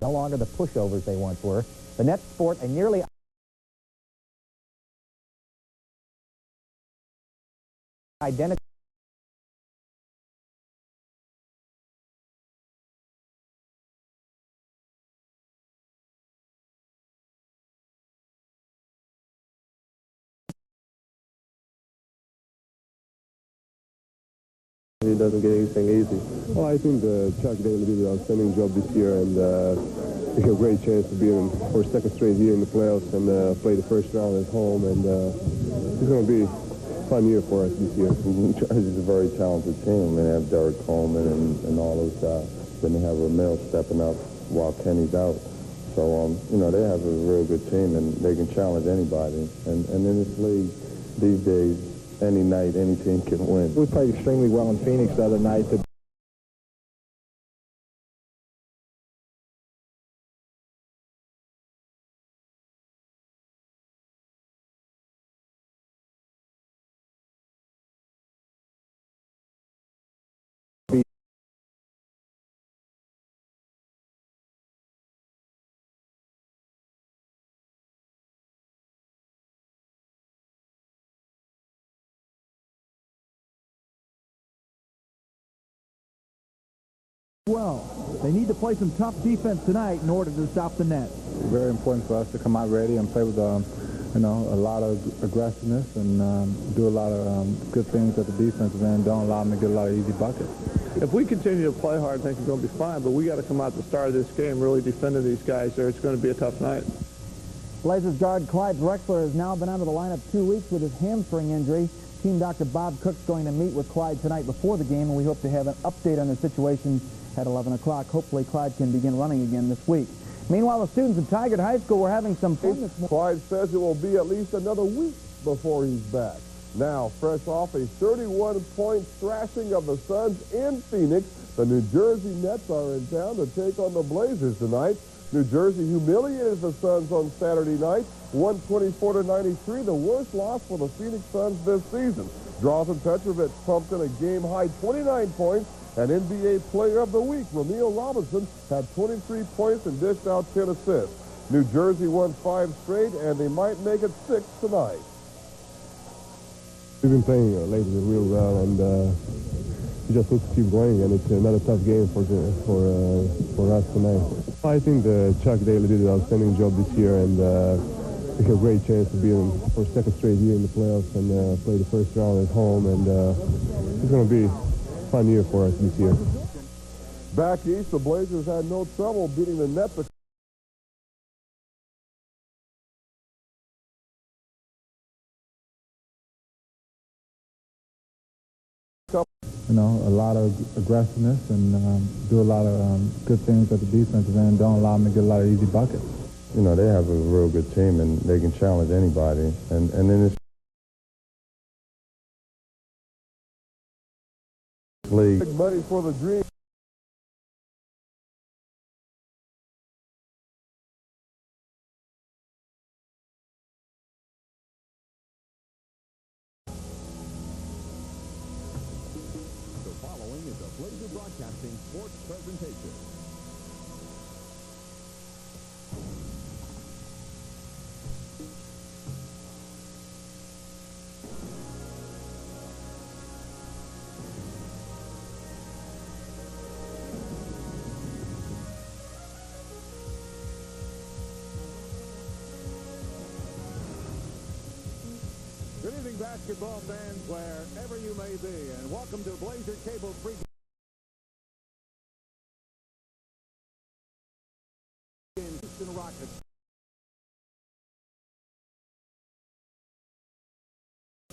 No longer the pushovers they once were. The Nets sport a nearly identical He doesn't get anything easy. Well, I think Chuck Daly did an outstanding job this year, and he had a great chance to be in for a second straight year in the playoffs and play the first round at home, and it's going to be a fun year for us this year. New Jersey's a very talented team. They have Derek Coleman and all those guys. Then they have Ramil stepping up while Kenny's out. So, you know, they have a real good team, and they can challenge anybody. And in this league these days, any night, any team can win. We played extremely well in Phoenix the other night. Well, they need to play some tough defense tonight in order to stop the Nets. Very important for us to come out ready and play with, you know, a lot of aggressiveness and do a lot of good things at the defensive end. Don't allow them to get a lot of easy buckets. If we continue to play hard, I think we're going to be fine, but we got to come out at the start of this game really defending these guys there. It's going to be a tough night. Blazers guard Clyde Drexler has now been out of the lineup 2 weeks with his hamstring injury. Team Dr. Bob Cook's going to meet with Clyde tonight before the game, and we hope to have an update on the situation at 11 o'clock. Hopefully Clyde can begin running again this week. Meanwhile, the students at Tigard High School were having some fun this morning. Clyde says it will be at least another week before he's back. Now, fresh off a 31-point thrashing of the Suns in Phoenix, the New Jersey Nets are in town to take on the Blazers tonight. New Jersey humiliated the Suns on Saturday night, 124-93, the worst loss for the Phoenix Suns this season. Drazen Petrovic pumped in a game-high 29 points, and NBA Player of the Week, Ramil Robinson, had 23 points and dished out 10 assists. New Jersey won 5 straight, and they might make it 6 tonight. We've been playing lately real well, and we just need to keep going, and it's another tough game for us tonight. I think Chuck Daly did an outstanding job this year, and he had a great chance to be in for a second straight year in the playoffs and play the first round at home, and it's going to be a fun year for us this year. Back east, the Blazers had no trouble beating the Nets. You know, a lot of aggressiveness and do a lot of good things at the defensive end. Don't allow them to get a lot of easy buckets. You know, they have a real good team, and they can challenge anybody. And in this league, Big money for the Dream. The following is a Blazer Broadcasting sports presentation. Good evening, basketball fans, wherever you may be, and welcome to Blazer Cable Free Houston Rockets.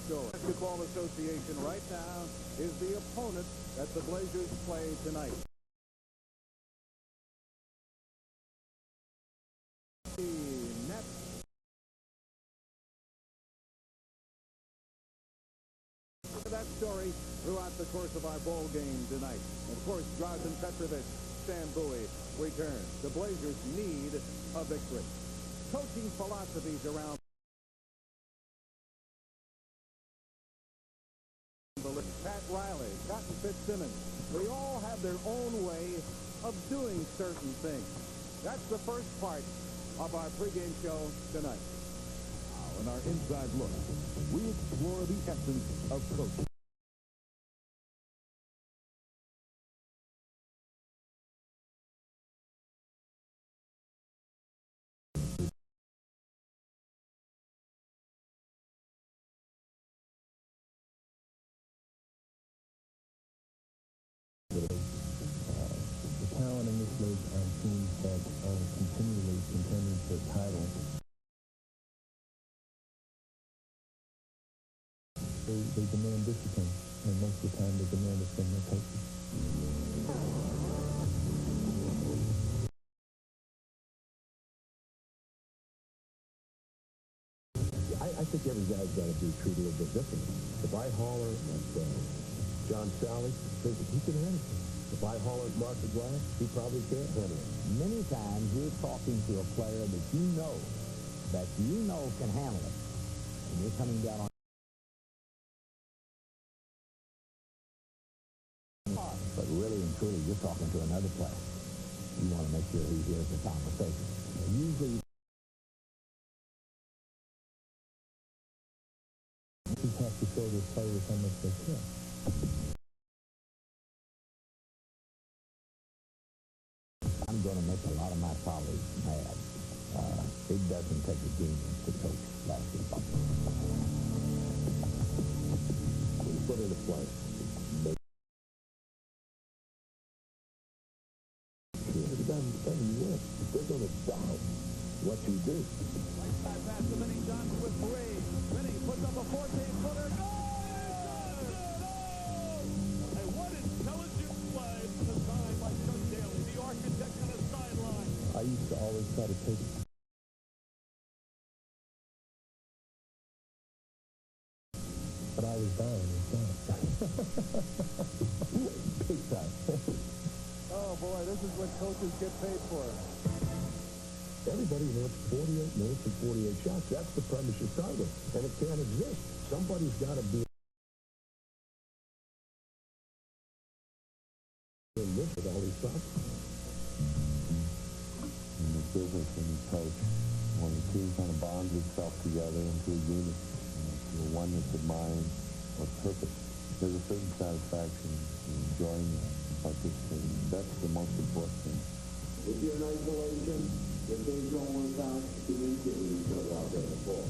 Basketball Association right now is the opponent that the Blazers play tonight. The Nets. That story throughout the course of our bowl game tonight. Of course, Drazen Petrovic, Stan Bowie return. The Blazers need a victory. Coaching philosophies around Pat Riley, Cotton Fitzsimmons. They all have their own way of doing certain things. That's the first part of our pregame show tonight. Now, in our inside look, we explore the essence of coaching. The talent in this league on teams that are continually contending for titles. They demand discipline, and most of the time they demand it from their coaches. I think every guy's got to be treated a little bit differently. If I holler at John Sally, he can handle it. If I holler at Mark McGrath, he probably can't handle it. Many times you're talking to a player that you know can handle it, and you're coming down on. But really and truly, you're talking to another player. You want to make sure he hears the conversation. Usually, You have to show those players how much they care. I'm going to make a lot of my colleagues mad. It doesn't take a genius to coach basketball. When you put in a play, it doesn't work. They're going to doubt what you do. Right side pass to Vinny Johnson with three. Vinny puts up a 14-footer. Oh! And what intelligent play designed by Chuck Daly, the architect on the sideline. I used to always try to take it. But I was dying inside. Big time. Oh, boy, this is what coaches get paid for. Everybody wants 48 minutes and 48 shots. That's the premise you start with. And it can't exist. Somebody's got to be in this with all these shots. In the business and you coach, when the team kind of bonds itself together into a unit, to a oneness of mind or purpose, there's a certain satisfaction in enjoying participating. That's the most important thing. If you're in isolation, if things don't work out, communicate with each other out there in the ball.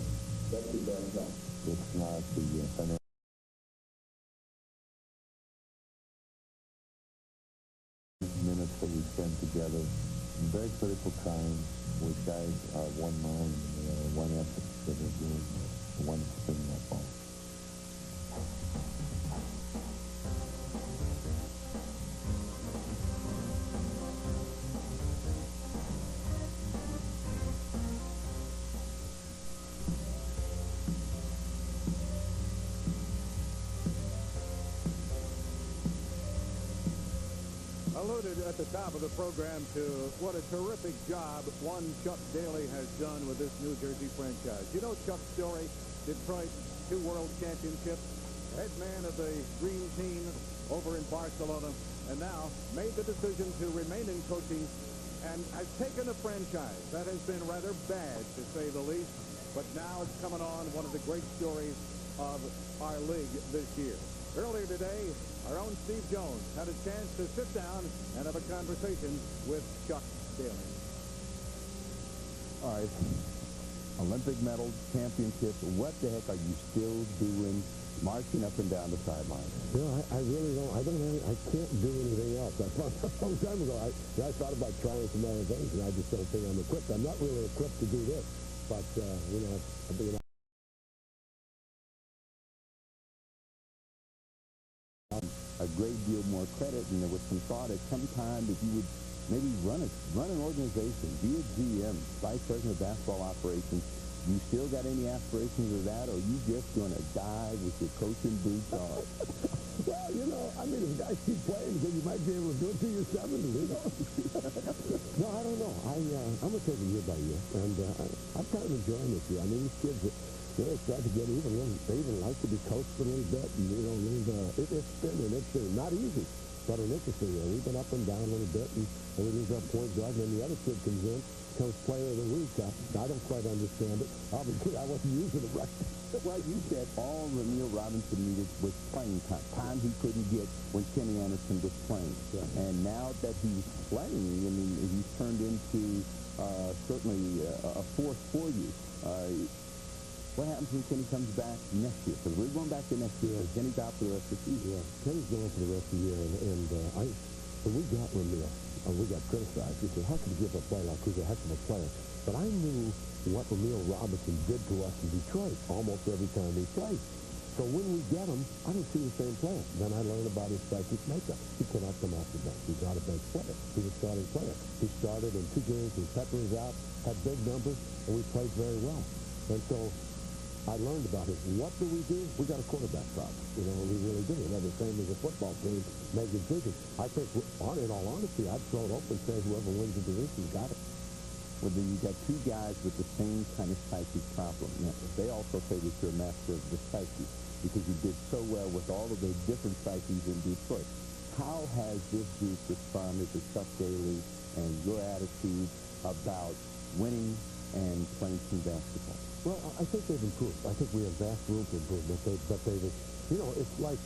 That's your best help. It's not the financial minutes that we spend together in very critical times where guys are one mind and one effort that are doing one thing that ball. Alluded at the top of the program to what a terrific job one Chuck Daly has done with this New Jersey franchise. You know Chuck's story, Detroit, 2 world championships, head man of the Green Team over in Barcelona, and now made the decision to remain in coaching and has taken a franchise that has been rather bad, to say the least, but now it's coming on one of the great stories of our league this year. Earlier today, our own Steve Jones had a chance to sit down and have a conversation with Chuck Daly. All right. Olympic medal, championships. What the heck are you still doing marching up and down the sideline? You know, I really don't. I can't do anything else. I thought a long time ago, I thought about trying some other things, and I just don't think I'm equipped. I'm not really equipped to do this. But, a great deal more credit, and there was some thought at some time that you would maybe run an organization, be a GM, vice president of basketball operations. You still got any aspirations of that, or you just going to die with your coaching boots on? Well, you know, I mean, if guys keep playing, then you might be able to do it to your 70s, you know? No, I don't know. I'm going to take it year by year, and I'm kind of enjoying this year. I mean, these kids, they're starting to get even. They even like to be coached a little bit, and, you know, it's been not easy. but an interesting year. We've been up and down a little bit, and we lose our point guard, and then the other kid comes in, becomes player of the week. I don't quite understand it. Obviously, I wasn't using it right. Well, you said all Ramil Robinson needed was playing time he couldn't get when Kenny Anderson was playing. Yeah. And now that he's playing, I mean, he's turned into certainly a force for you. What happens when Kenny comes back next year? Because we're going back to next year. Kenny's out for the rest of the season. Yeah, Kenny's going for the rest of the year, and when we got Ramil, we got criticized. We said, how could you give a player like who's a heck of a player? But I knew what Ramil Robinson did to us in Detroit almost every time he played. So when we get him, I don't see the same player. Then I learned about his psychic makeup. He cannot come off the bench. He's not a bench player. He's a starting player. He started in 2 games when Pepper was out, had big numbers, and we played very well. And so I learned about it. What do? We got a quarterback problem. You know, we really do. You know, the same as a football team making decisions. I think, in all honesty, I'd throw it open and say whoever wins the position got it. Well, then you got 2 guys with the same kind of psychic problem. Now, they also say that you're a master of the psyche because you did so well with all of the different psyches in Detroit. How has this group responded to Chuck Daly and your attitude about winning and playing some basketball? Well, I think they've improved. I think we have vast room for improvement. But they've, you know, it's like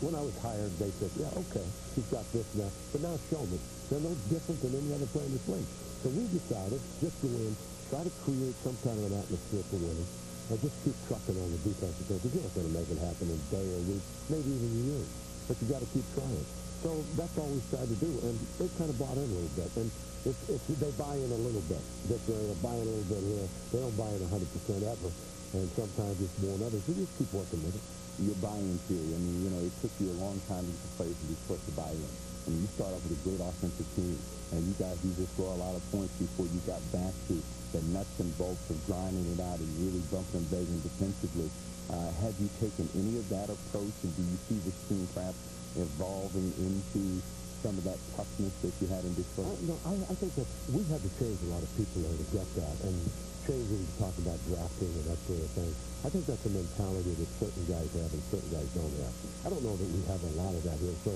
when I was hired, they said, yeah, okay, he's got this and that. But now show me. They're no different than any other player in this league. So we decided just to win, try to create some kind of an atmosphere for winning, and just keep trucking on the defensive thing. Because you're not going to make it happen in a day or a week, maybe even a year. But you got to keep trying. So that's all we tried to do, and they kind of bought in a little bit. And they buy in a little bit. They buy in a little bit here. They don't buy in 100% ever, and sometimes it's more than others. We just keep working with it. Your buy-in theory. I mean, you know, it took you a long time to get the players to be forced to buy in. I mean, you start off with a great offensive team, and you guys used to score a lot of points before you got back to the nuts and bolts of grinding it out and really bumping and begging defensively. Have you taken any of that approach, and do you see this team perhaps evolving into some of that toughness that you had in Detroit? No, I think that we had to change a lot of people there to get that, and changing to talk about drafting and that sort of thing. I think that's a mentality that certain guys have and certain guys don't have. I don't know that we have a lot of that here. So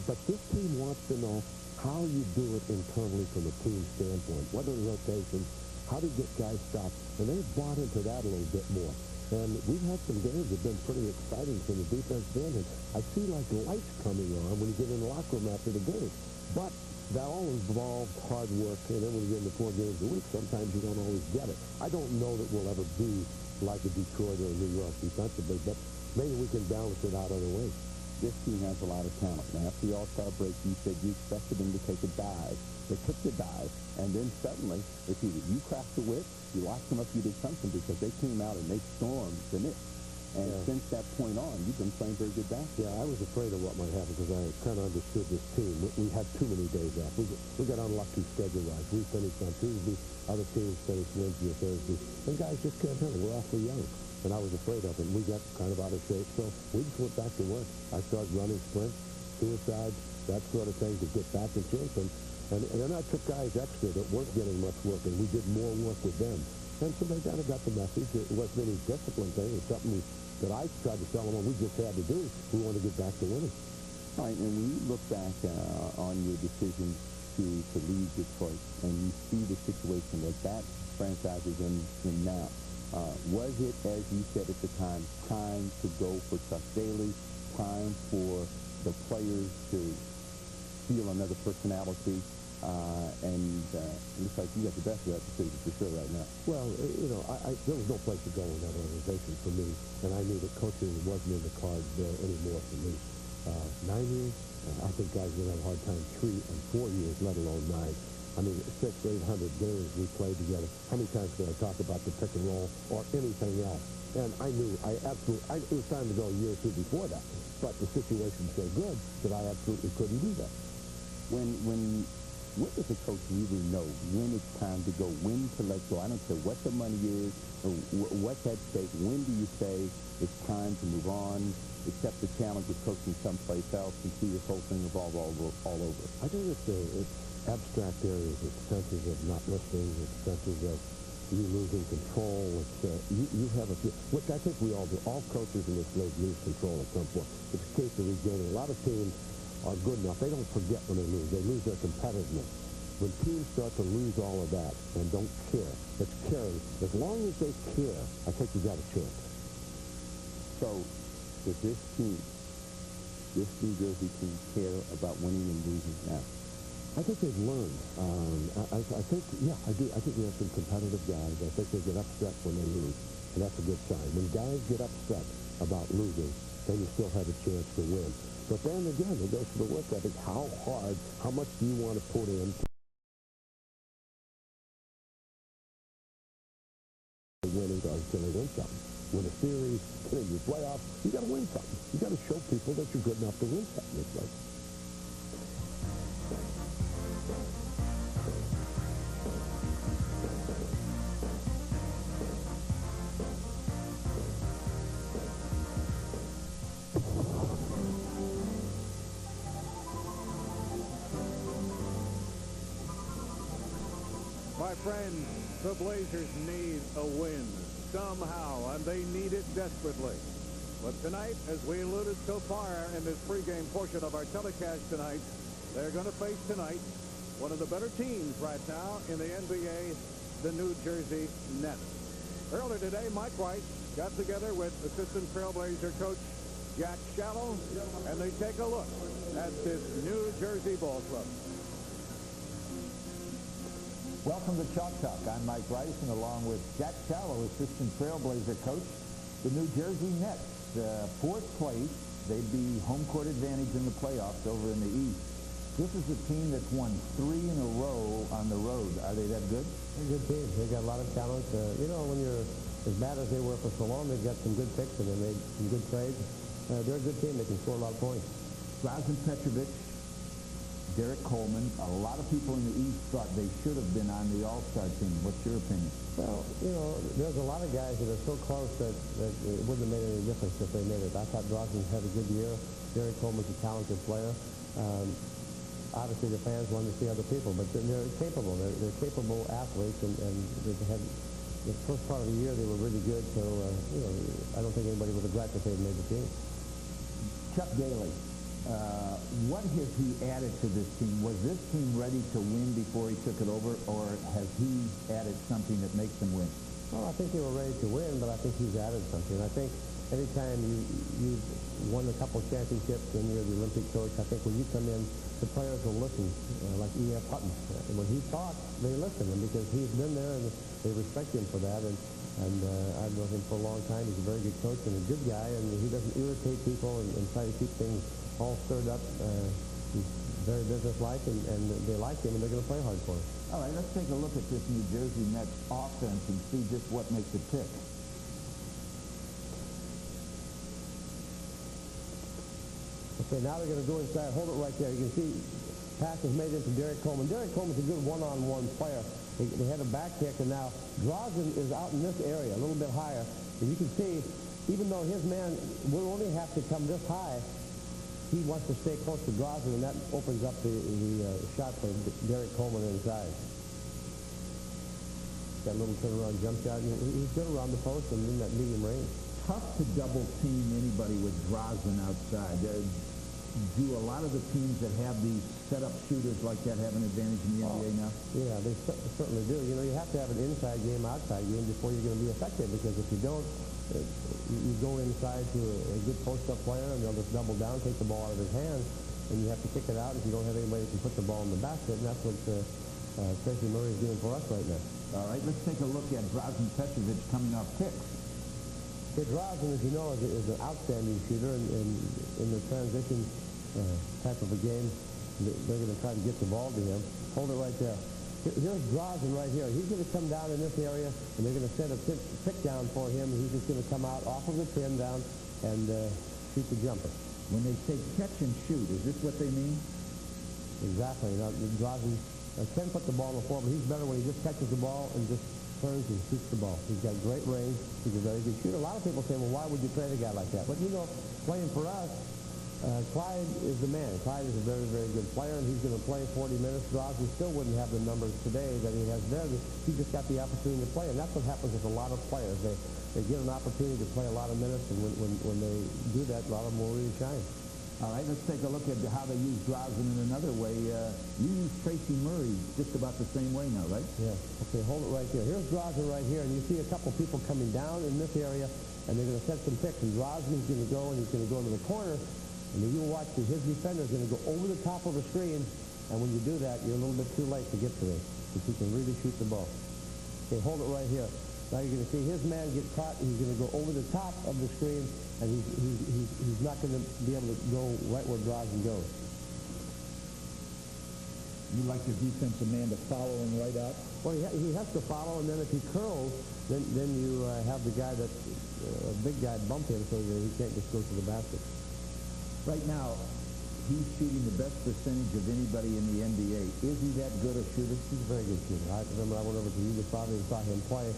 but this team wants to know how you do it internally from a team standpoint. What are the rotations? How do you get guys stopped? And they've bought into that a little bit more. And we've had some games that have been pretty exciting from the defensive end. And I see like lights coming on when you get in the locker room after the game. But that all involves hard work. And then when you get into 4 games a week, sometimes you don't always get it. I don't know that we'll ever be like a Detroit or a New York defensively, but maybe we can balance it out other ways. This team has a lot of talent. Now, after the All-Star break, you said you expected them to take a dive. They took the dive, and then suddenly, it's either you cracked the whip, you locked them up, you did something, because they came out and they stormed the Knicks. And since that point on, you've been playing very good basketball. Yeah, I was afraid of what might happen because I kind of understood this team. We had too many days off. We got unlucky schedule-wise. We finished on Tuesday. Other teams finished Wednesday or Thursday. And guys just can't handle it. We're awfully young. And I was afraid of it. We got kind of out of shape. So we just went back to work. I started running sprints, suicides, that sort of thing to get back in shape. And then I took guys extra that weren't getting much work, and we did more work with them. And so they kind of got the message. It wasn't any discipline thing. It's something that I tried to tell them we just had to do. We want to get back to winning. All right, and when you look back on your decision to leave Detroit, and you see the situation that franchise is in now, was it, as you said at the time to go for Chuck Daly, time for the players to feel another personality, and it looks like you got the best of that decision for sure right now. Well, you know, there was no place to go in that organization for me, and I knew that coaching wasn't in the cards there anymore for me. 9 years, I think guys would have a hard time 3 and 4 years, let alone 9. I mean, 600, 800 games we played together. How many times could I talk about the pick and roll or anything else? And I knew, it was time to go a year or 2 before that. But the situation's so good that I absolutely couldn't do that. When does a coach really know when it's time to go, when to let go? I don't care what the money is or what's at stake. When do you say it's time to move on, accept the challenge of coaching someplace else, and see this whole thing evolve all over? I think it's abstract areas. It's senses of not listening. It's senses of you losing control. It's you have which I think we all do. All coaches in this league lose control at some point. It's a case of regaining. A lot of teams are good enough, they don't forget when they lose. They lose their competitiveness. When teams start to lose all of that and don't care, it's caring. As long as they care, I think you got a chance. So, does this team, this New Jersey team, care about winning and losing now? I think they've learned. I think, yeah, I do. I think we have some competitive guys. I think they get upset when they lose, and that's a good sign. When guys get upset about losing, then you still have a chance to win. But then again, it goes to the work ethic. How hard, how much do you want to put in to winning or can they win something? Win a series, get in your playoffs, you got to win something. You got to show people that you're good enough to win something. It's like, My friends, the Blazers need a win somehow, and they need it desperately. But tonight, as we alluded so far in this pregame portion of our telecast tonight, they're going to face tonight one of the better teams right now in the NBA, the New Jersey Nets. Earlier today, Mike White got together with assistant Trailblazer coach Jack Shallow, and they take a look at this New Jersey ball club. Welcome to Chalk Talk. I'm Mike Rice, and along with Jack Shallow, assistant Trailblazer coach, the New Jersey Nets. Fourth place. They'd be home court advantage in the playoffs over in the East. This is a team that's won 3 in a row on the road. Are they that good? they're a good team. They got a lot of talent. You know, when you're as bad as they were for so long, they've got some good picks and they made some good trades. They're a good team. They can score a lot of points. Drazen Petrovic, Derek Coleman, a lot of people in the East thought they should have been on the All-Star team. What's your opinion? Well, you know, there's a lot of guys that are so close that it wouldn't have made any difference if they made it. I thought Drazen had a good year. Derek Coleman's a talented player. Obviously, the fans wanted to see other people, but they're capable. They're capable athletes, and they had the first part of the year they were really good. So, you know, I don't think anybody would regret that they had made the team. Chuck Daly. What has he added to this team? Was this team ready to win before he took it over, or has he added something that makes them win? Well, I think they were ready to win, but I think he's added something. I think anytime you've won a couple championships and you're the Olympic coach, I think when you come in, the players will listen, like E.F. Hutton. When he talks, they listen, and because he's been there and they respect him for that. And I've known him for a long time. He's a very good coach and a good guy, and he doesn't irritate people and try to keep things all stirred up. He's very businesslike, and they like him, and they're going to play hard for him. All right, let's take a look at this New Jersey Nets offense and see just what makes it tick. Okay, now they're going to go inside. Hold it right there. You can see pass is made into Derek Coleman. Derek Coleman's a good one-on-one player. They had a back kick, and now Drazen is out in this area, a little bit higher. And you can see, even though his man will only have to come this high, he wants to stay close to Drazen, and that opens up the shot for Derek Coleman inside. That little turnaround jump shot, and he's good around the post and in that medium range. Tough to double team anybody with Drazen outside. Do a lot of the teams that have these set-up shooters like that have an advantage in the NBA now? Yeah, they certainly do. You know, you have to have an inside game, outside game before you're going to be effective, because if you don't, you go inside to a good post-up player, and they'll just double down, take the ball out of his hands, and you have to kick it out if you don't have anybody who can put the ball in the basket, and that's what Tracy Murray is doing for us right now. All right, let's take a look at Drazen Petrovic coming off kicks. Drazen, as you know, is an outstanding shooter, and in the transition type of a game, they're going to try to get the ball to him. Hold it right there. Here's Drazen right here. He's going to come down in this area, and they're going to send a pick down for him, and he's just going to come out off of the pin down and shoot the jumper. When they say catch and shoot, is this what they mean? Exactly. Now, Drazen can put the ball on the floor, but he's better when he just catches the ball and just turns and shoots the ball. He's got great range. He's a very good shooter. A lot of people say, well, why would you trade a guy like that? But, you know, playing for us, Clyde is the man. Clyde is a very, very good player, and he's going to play 40 minutes. Drazen still wouldn't have the numbers today that he has there. He just got the opportunity to play, and that's what happens with a lot of players. They get an opportunity to play a lot of minutes, and when they do that, a lot of them will really shine. All right, let's take a look at how they use Drosnin in another way. You use Tracy Murray just about the same way now, right? Yeah. Okay, hold it right there. Here's Drosnin right here, and you see a couple people coming down in this area, and they're going to set some picks, and Drosnin's going to go, and he's going to go to the corner, and then you'll watch his defender's going to go over the top of the screen, and when you do that, you're a little bit too late to get to this, because he can really shoot the ball. Okay, hold it right here. Now you're going to see his man get caught, and he's going to go over the top of the screen, and he's not going to be able to go right where Drosnin goes. You like your defensive man to follow him right out? Well, he has to follow, and then if he curls, then you have the guy that, big guy bump him so that he can't just go to the basket. Right now, he's shooting the best percentage of anybody in the NBA. Is he that good a shooter? He's a very good shooter. I remember I went over to Yugoslavia and saw him play,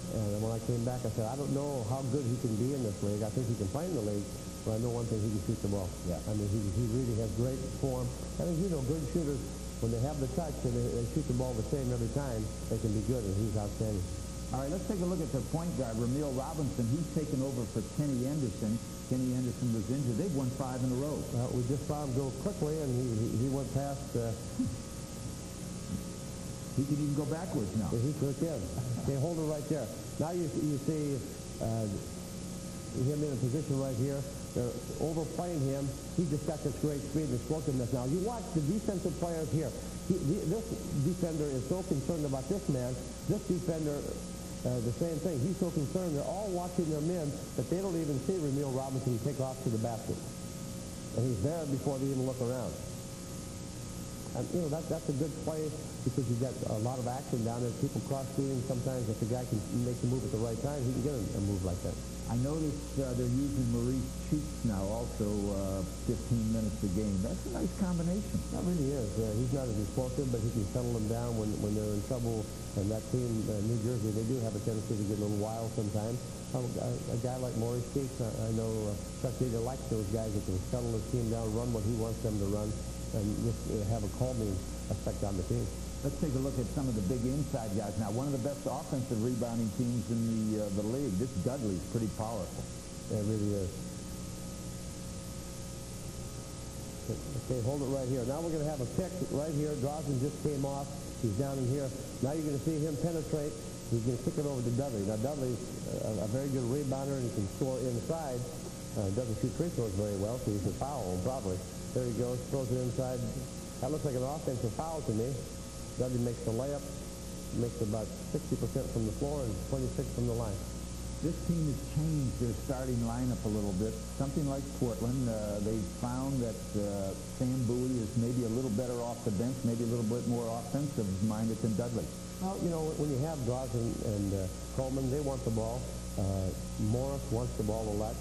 and when I came back, I said, I don't know how good he can be in this league. I think he can play in the league, but I know one thing, he can shoot the ball. Yeah. I mean, he really has great form. I mean, you know, good shooters, when they have the touch and they shoot the ball the same every time, they can be good, and he's outstanding. All right, let's take a look at the point guard, Ramil Robinson. He's taken over for Kenny Anderson. Kenny Anderson was injured. They've won 5 in a row. Well, we just saw him go quickly, and he went past... He can even go backwards now. He sure can. Okay, hold it right there. Now you see him in a position right here. They're overplaying him. He just got this great speed and explosiveness. Now, you watch the defensive players here. This defender is so concerned about this man. This defender, the same thing. He's so concerned. They're all watching their men that they don't even see Ramil Robinson take off to the basket. And he's there before they even look around. And, you know, that's a good play because you've got a lot of action down there. People cross-screening. Sometimes if the guy can make the move at the right time, he can get a move like that. I noticed they're using Maurice Cheeks now also 15 minutes a game. That's a nice combination. That really is. He's not as explosive, but he can settle them down when they're in trouble. And that team, New Jersey, they do have a tendency to get a little wild sometimes. A guy like Maurice Cheeks, I know Chuck Yeager likes those guys that can settle his team down, run what he wants them to run, and just have a calming effect on the team. Let's take a look at some of the big inside guys. Now, one of the best offensive rebounding teams in the league. This Dudley's pretty powerful. Yeah, it really is. Okay, hold it right here. Now we're going to have a pick right here. Drosnin just came off. He's down in here. Now you're going to see him penetrate. He's going to kick it over to Dudley. Now, Dudley's a very good rebounder, and he can score inside. Doesn't shoot free throws very well, so he should foul him probably. There he goes, throws it inside. That looks like an offensive foul to me. Dudley makes the layup, makes about 60% from the floor and 26 from the line. This team has changed their starting lineup a little bit. Something like Portland, they found that Sam Bowie is maybe a little better off the bench, maybe a little bit more offensive-minded than Dudley. Well, you know, when you have Drosnin and Coleman, they want the ball. Morris wants the ball a lot.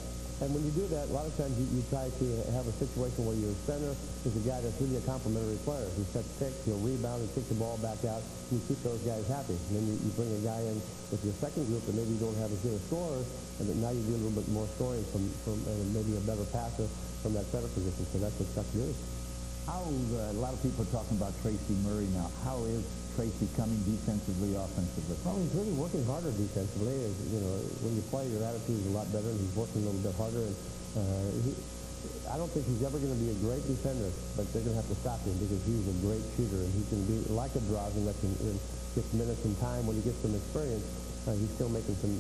And when you do that, a lot of times you try to have a situation where your center is a guy that's really a complementary player. He sets picks, he'll rebound and kick the ball back out, and you keep those guys happy. And then you bring a guy in with your second group that maybe you don't have as good a scorer, and then now you do a little bit more scoring from maybe a better passer from that center position. So that's what Chuck does. A lot of people are talking about Tracy Murray now. How is Tracy coming defensively, offensively? Well, he's really working harder defensively. You know, when you play, your attitude is a lot better, and he's working a little bit harder. And I don't think he's ever going to be a great defender, but they're going to have to stop him because he's a great shooter, and he can be like a Drosnin that can get minutes and time when he gets some experience. He's still making some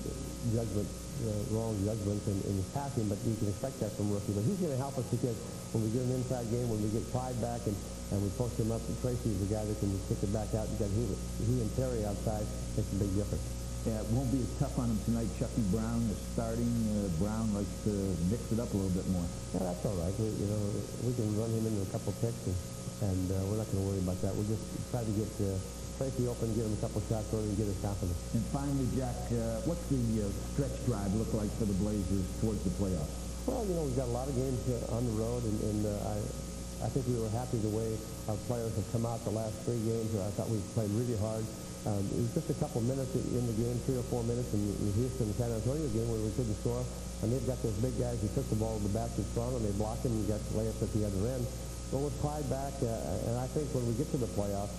wrong judgments in his passing, but you can expect that from rookie. But he's going to help us because when we get an inside game, when we get Clyde back and we post him up, and Tracy is the guy that can just kick it back out. You got he and Terry outside makes a big difference. Yeah, it won't be as tough on him tonight. Chucky Brown is starting. Brown likes to mix it up a little bit more. Yeah, that's all right. We can run him into a couple picks, and we're not going to worry about that. We'll just try to get Tracy open, get him a couple shots early, and get his confidence. And finally, Jack, what's the stretch drive look like for the Blazers towards the playoffs? Well, you know, we've got a lot of games on the road, and I think we were happy the way our players have come out the last 3 games. I thought we played really hard. It was just a couple minutes in the game, 3 or 4 minutes in Houston and San Antonio game where we couldn't score. And they've got those big guys who took the ball to the basket strong, and they blocked him and got layups at the other end. But with Clyde back, and I think when we get to the playoffs,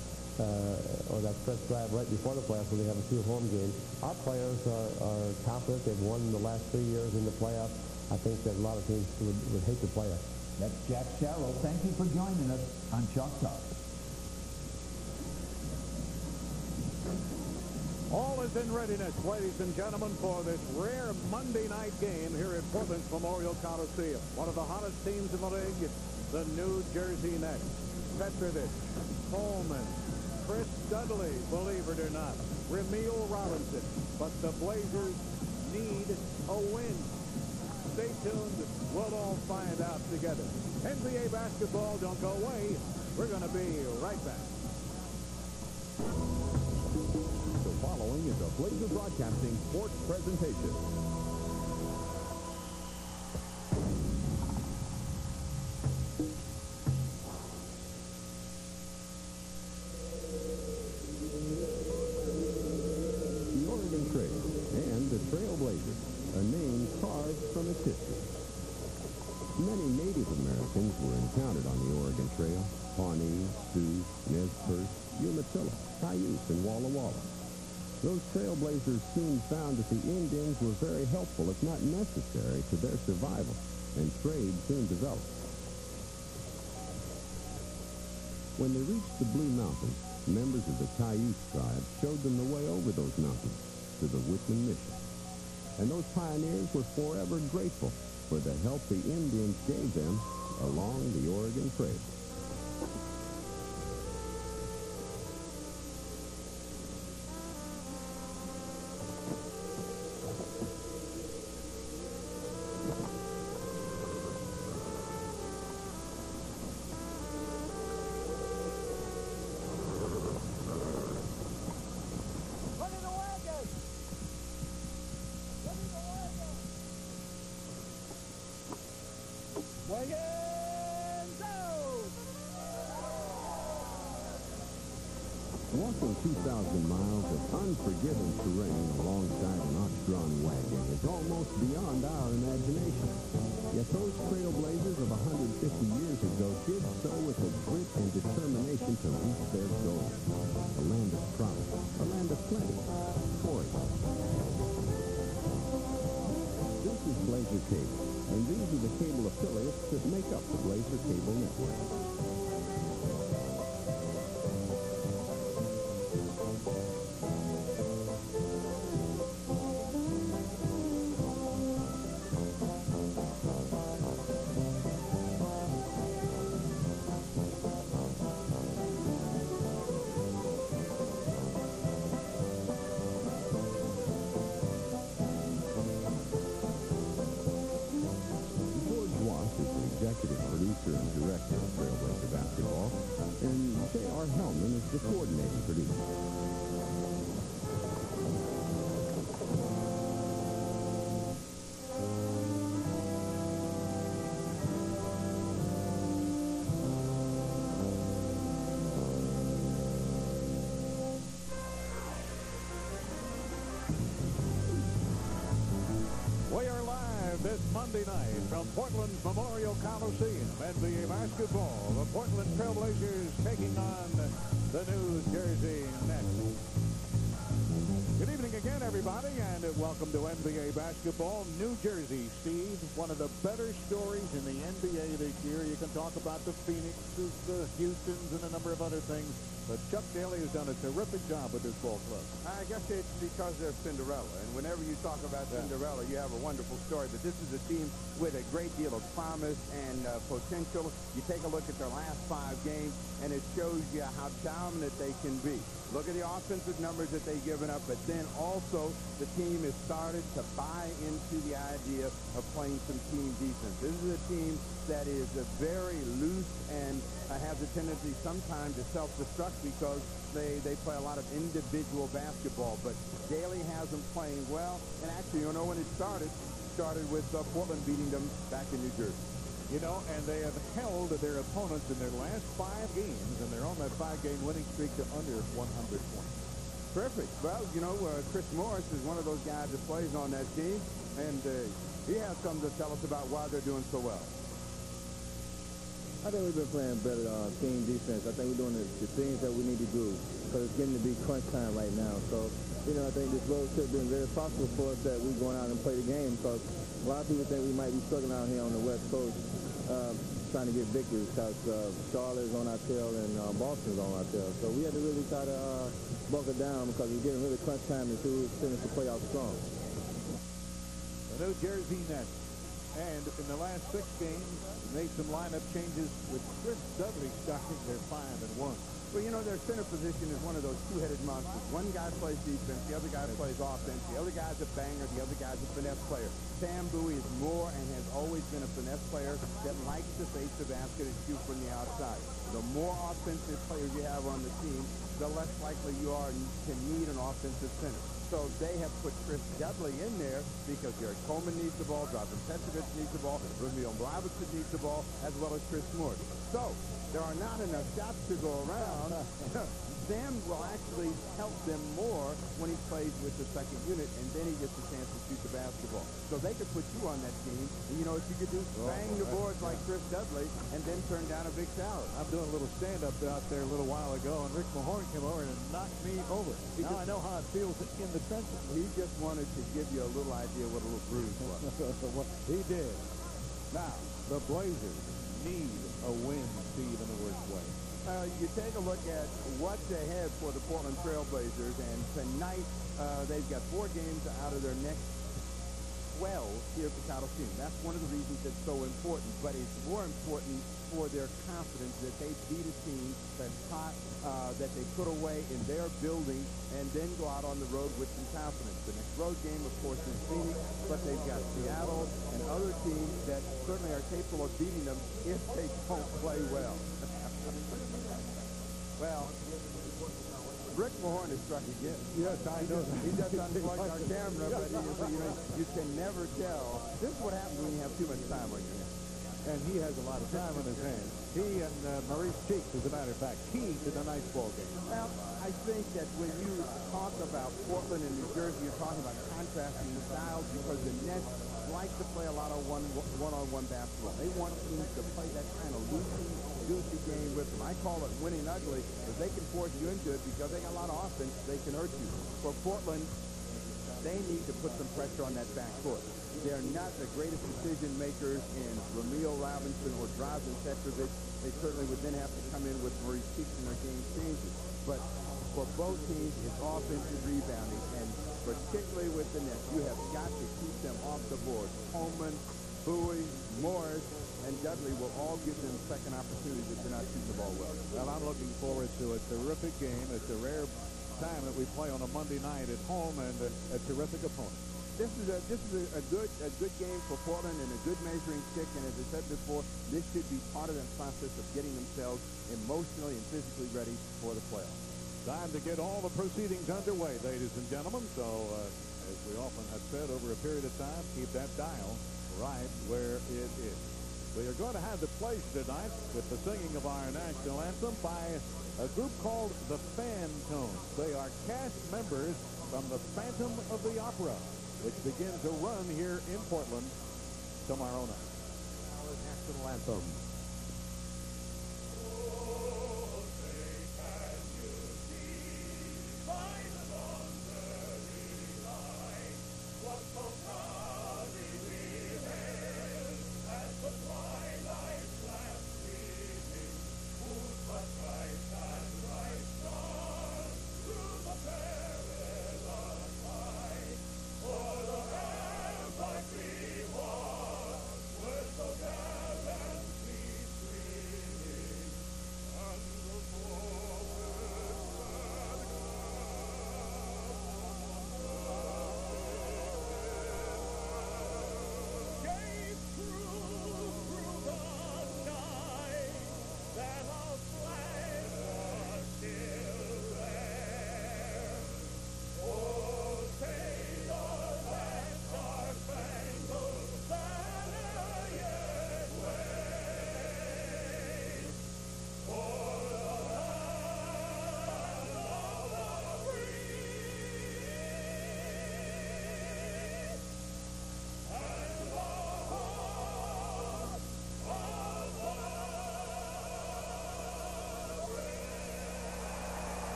or that stretch drive right before the playoffs when they have a few home games, our players are confident. They've won the last 3 years in the playoffs. I think that a lot of teams would hate to play us. That's Jack Sharrow. Thank you for joining us on Chalk Talk. All is in readiness, ladies and gentlemen, for this rare Monday night game here at Portland's Memorial Coliseum. One of the hottest teams in the league, the New Jersey Nets. Petrovic, Coleman, Chris Dudley, believe it or not, Ramil Robinson. But the Blazers need a win. Stay tuned. We'll all find out together. NBA basketball, don't go away. We're going to be right back. The following is a Blazer Broadcasting sports presentation. The Oregon Trail and the Trailblazers, a name carved from its history. Many Native Americans were encountered on the Oregon Trail: Pawnee, Sioux, Nez Perce, Umatilla, Cayuse, and Walla Walla. Those trailblazers soon found that the Indians were very helpful, if not necessary, to their survival, and trade soon developed. When they reached the Blue Mountains, members of the Cayuse tribe showed them the way over those mountains to the Whitman Mission. And those pioneers were forever grateful for the help the Indians gave them along the Oregon Trail. Walking 2,000 miles of unforgiving terrain alongside an ox-drawn wagon is almost beyond our imagination. Yet those trailblazers of 150 years ago did so with the grit and determination to reach their goal. A land of promise, a land of plenty, Oregon. This is Blazer Cable, and these are the cable affiliates that make up the Blazer Cable Network. Executive producer and director of Trailblazer basketball, and J.R. Hellman is the coordinating producer. We are live this Monday night from Portland's Memorial Coliseum. NBA basketball. The Portland Trailblazers taking on the New Jersey Nets. Good evening again, everybody, and welcome to NBA basketball. New Jersey, Steve, one of the better stories in the NBA this year. You can talk about the Phoenixes, the Houstons, and a number of other things. But Chuck Daly has done a terrific job with this ball club. I guess it's because they're Cinderella. And whenever you talk about Cinderella, you have a wonderful story. But this is a team with a great deal of promise and potential. You take a look at their last 5 games, and it shows you how dominant they can be. Look at the offensive numbers that they've given up, but then also the team has started to buy into the idea of playing some team defense. This is a team that is very loose and has a tendency sometimes to self-destruct because they play a lot of individual basketball. But Daly has them playing well, and actually, you know when it started with Portland beating them back in New Jersey. You know, and they have held their opponents in their last 5 games, and they're on that 5-game winning streak to under 100 points. Terrific. Well, you know, Chris Morris is one of those guys that plays on that team, and he has something to tell us about why they're doing so well. I think we've been playing better team defense. I think we're doing the things that we need to do because it's getting to be crunch time right now. So, you know, I think this road trip has been very possible for us that we're going out and play the game because a lot of people think we might be struggling out here on the West Coast. trying to get victories because Charlotte is on our tail and Boston is on our tail. So we had to really try to buckle down because it's getting really crunch time to finish the playoffs strong. The New Jersey Nets. And in the last 6 games, made some lineup changes with Chris Dudley starting their 5-1. Well, you know, their center position is one of those two-headed monsters. One guy plays defense, the other guy plays offense, the other guy's a banger, the other guy's a finesse player. Sam Bowie is more and has always been a finesse player that likes to face the basket and shoot from the outside. The more offensive players you have on the team, the less likely you are to need an offensive center. So they have put Chris Dudley in there because Jared Coleman needs the ball, Dragan Petrovic needs the ball, Romeo Blavicic needs the ball, as well as Chris Morris. So there are not enough shots to go around. Sam will actually help them more when he plays with the second unit, and then he gets a chance to shoot the basketball. So they could put you on that team, and you know what you could do? Bang the boards like Chris Dudley, and then turn down a big salary. I'm doing a little stand-up out there a little while ago, and Rick Mahorn came over and knocked me over. Now I know how it feels in the trenches. He just wanted to give you a little idea what a little bruise was. He did. Now, the Blazers need a win, Steve, in the worst way. You take a look at what's ahead for the Portland Trail Blazers, and tonight they've got 4 games out of their next 12 here at the Coliseum. That's one of the reasons it's so important, but it's more important for their confidence that they beat a team that's hot, that they put away in their building, and then go out on the road with some confidence. The next road game, of course, is Phoenix, but they've got Seattle and other teams that certainly are capable of beating them if they don't play well. Well, Rick Mahorn has struck again. Yes, I know. He just unplugged our camera, but you can never tell. This is what happens when you have too much time on your hands. And he has a lot of time on his hands. He and Maurice Cheeks, as a matter of fact, key to tonight's ball game. Well, I think that when you talk about Portland and New Jersey, you're talking about contrasting styles because the Nets like to play a lot of one-on-one basketball. They want teams to play that kind of loosey game with them. I call it winning ugly because they can force you into it because they got a lot of offense. They can hurt you. For Portland, they need to put some pressure on that backcourt. They're not the greatest decision makers in Romeo Robinson or Dragan Petrovic. They certainly would then have to come in with Maurice Cheeks in their game changes. But for both teams, it's offensive rebounding, and particularly with the Nets, you have got to keep them off the board. Coleman, Bowie, Morris, and Dudley will all give them second opportunities if they're not shooting the ball well. Well, I'm looking forward to a terrific game. It's a rare time that we play on a Monday night at home, and a terrific opponent. This is a good game for Portland and a good measuring stick. And as I said before, this should be part of that process of getting themselves emotionally and physically ready for the playoffs. Time to get all the proceedings underway, ladies and gentlemen. So, as we often have said over a period of time, keep that dial right where it is. We are going to have the place tonight with the singing of our national anthem by a group called the Phantones. They are cast members from the Phantom of the Opera, which begins a run here in Portland tomorrow night. Our national anthem.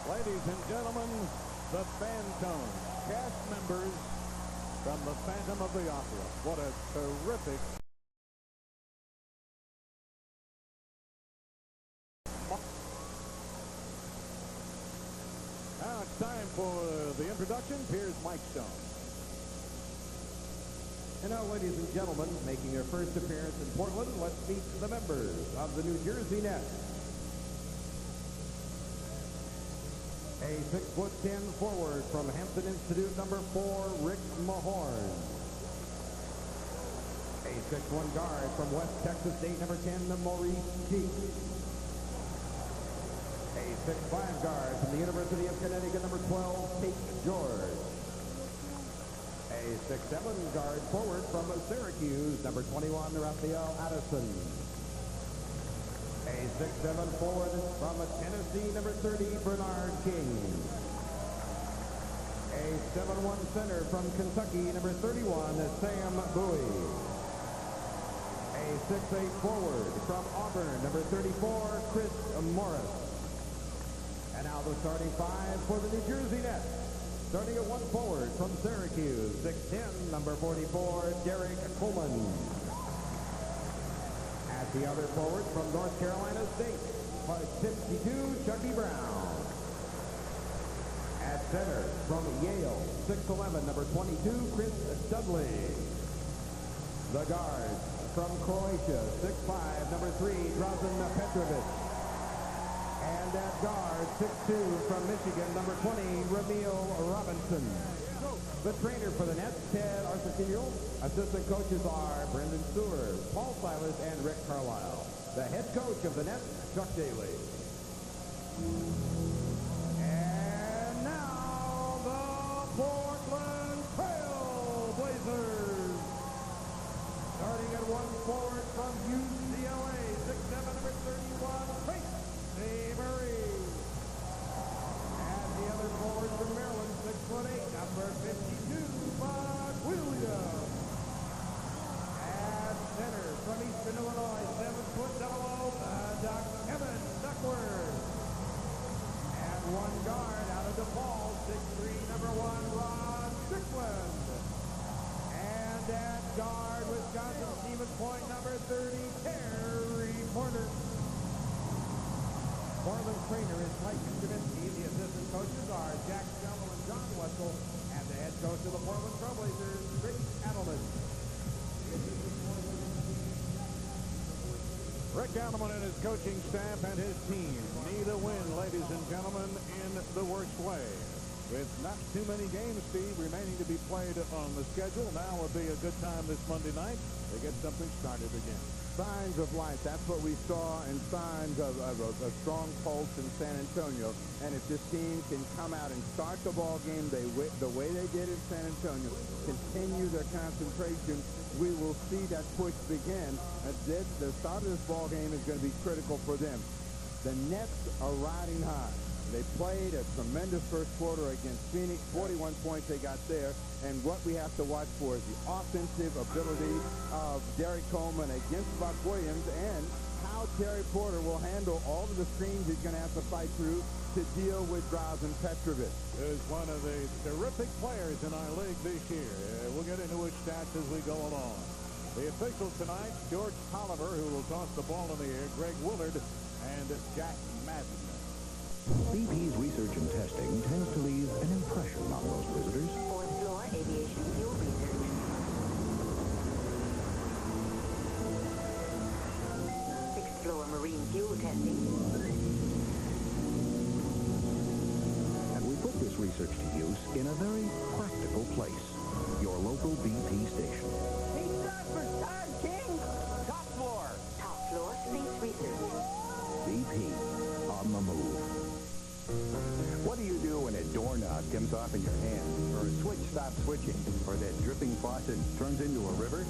Ladies and gentlemen, the Phantoms, cast members from the Phantom of the Opera. What a terrific... Now it's time for the introduction. Here's Mike Stone. And now, ladies and gentlemen, making their first appearance in Portland, let's meet the members of the New Jersey Nets. A 6'10" forward from Hampton Institute, number 4, Rick Mahorn. A 6'1" guard from West Texas State, number 10, Maurice Cheek. A 6'5" guard from the University of Connecticut, number 12, Kate George. A 6'7" guard forward from Syracuse, number 21, Raphael Addison. A 6'7" forward from Tennessee, number 30, Bernard King. A 7'1" center from Kentucky, number 31, Sam Bowie. A 6'8" forward from Auburn, number 34, Chris Morris. And now the starting five for the New Jersey Nets. Starting at 1 forward from Syracuse, 6'10", number 44, Derek Coleman. At the other forward from North Carolina State, 52, Chucky Brown. At center from Yale, 6'11", number 22, Chris Dudley. The guards from Croatia, 6'5", number 3, Drazen Petrovic. And at guard, 6'2", from Michigan, number 20, Ramil Robinson. The trainer for the Nets, Ted Arcegillo. Assistant coaches are Brendan Stewart, Paul Silas, and Rick Carlisle. The head coach of the Nets, Chuck Daly. And now the Portland Trail Blazers. Starting at 1 forward from UCLA, 6'7", number 31, Tracy Murray. And the other forward from Maryland, 6'8", number 52, Bud Williams. At center from Eastern Illinois, 7'00", Doc Kevin Duckworth. And one guard out of DePaul, 6'3", number 1, Rod Strickland. And at guard, Wisconsin Stevens Point, number 30, Terry Porter. Portland's trainer is Mike Stravinsky. The assistant coaches are Jack Schummel and John Wetzel. And the head coach of the Portland Trailblazers, Rick Adelman. Rick Adelman and his coaching staff and his team need a win, ladies and gentlemen, in the worst way. With not too many games, Steve, remaining to be played on the schedule, now would be a good time this Monday night to get something started again. Signs of life. That's what we saw, and signs of a strong pulse in San Antonio. And if this team can come out and start the ball game the way they did in San Antonio, continue their concentration, we will see that push begin. The start of this ball game is going to be critical for them. The Nets are riding high. They played a tremendous first quarter against Phoenix, 41 points they got there. And what we have to watch for is the offensive ability of Derek Coleman against Buck Williams, and how Terry Porter will handle all of the screens he's going to have to fight through to deal with Drazen Petrovic. Who's one of the terrific players in our league this year. We'll get into his stats as we go along. The officials tonight, George Tolliver, who will toss the ball in the air, Greg Willard, and Jack Madden. BP's research and testing tends to leave an impression on those visitors. Fourth floor aviation fuel research. Sixth floor marine fuel testing. And we put this research to use in a very practical place. Your local BP station. Hey, for Star King! Top floor! Top floor space research. BP, on the move. What do you do when a doorknob comes off in your hand, or a switch stops switching, or that dripping faucet turns into a river?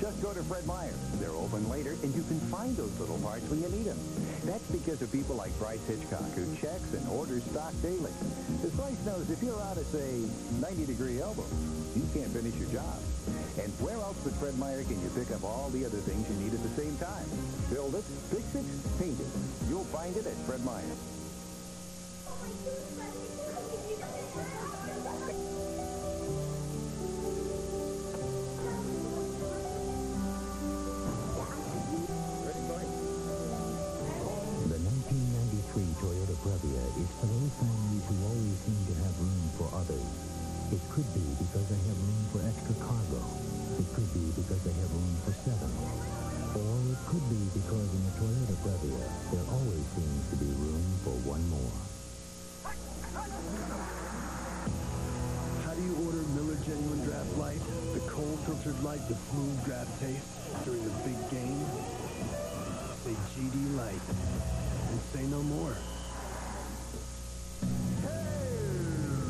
Just go to Fred Meyer. They're open later, and you can find those little parts when you need them. That's because of people like Bryce Hitchcock, who checks and orders stock daily. Because Bryce knows if you're out at, say, 90-degree elbow, you can't finish your job. And where else but Fred Meyer can you pick up all the other things you need at the same time? Build it, fix it, paint it. You'll find it at Fred Meyer. The 1993 Toyota Previa is for those families who always seem to have room for others. It could be because they have room for extra cargo. It could be because they have room for 7. Or it could be because in the Toyota Previa, there always seems to be room for one more. How do you order Miller Genuine Draft Light? The cold filtered light with smooth draft taste during a big game? Say GD Light and say no more.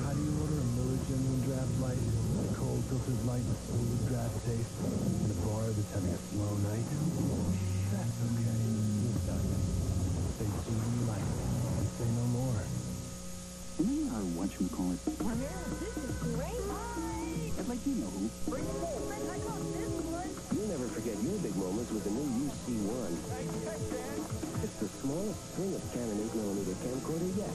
How do you order a Miller Genuine Draft Light? The cold filtered light with smooth draft taste in a bar that's having a slow night? That's okay. Say GD Light and say no more. You know whatchamacallit? Come here. This is great. I'd like you know who. Bring it in. I love this one. You'll never forget your big moments with the new UC1. It's the smallest string of Canon 8mm camcorder yet.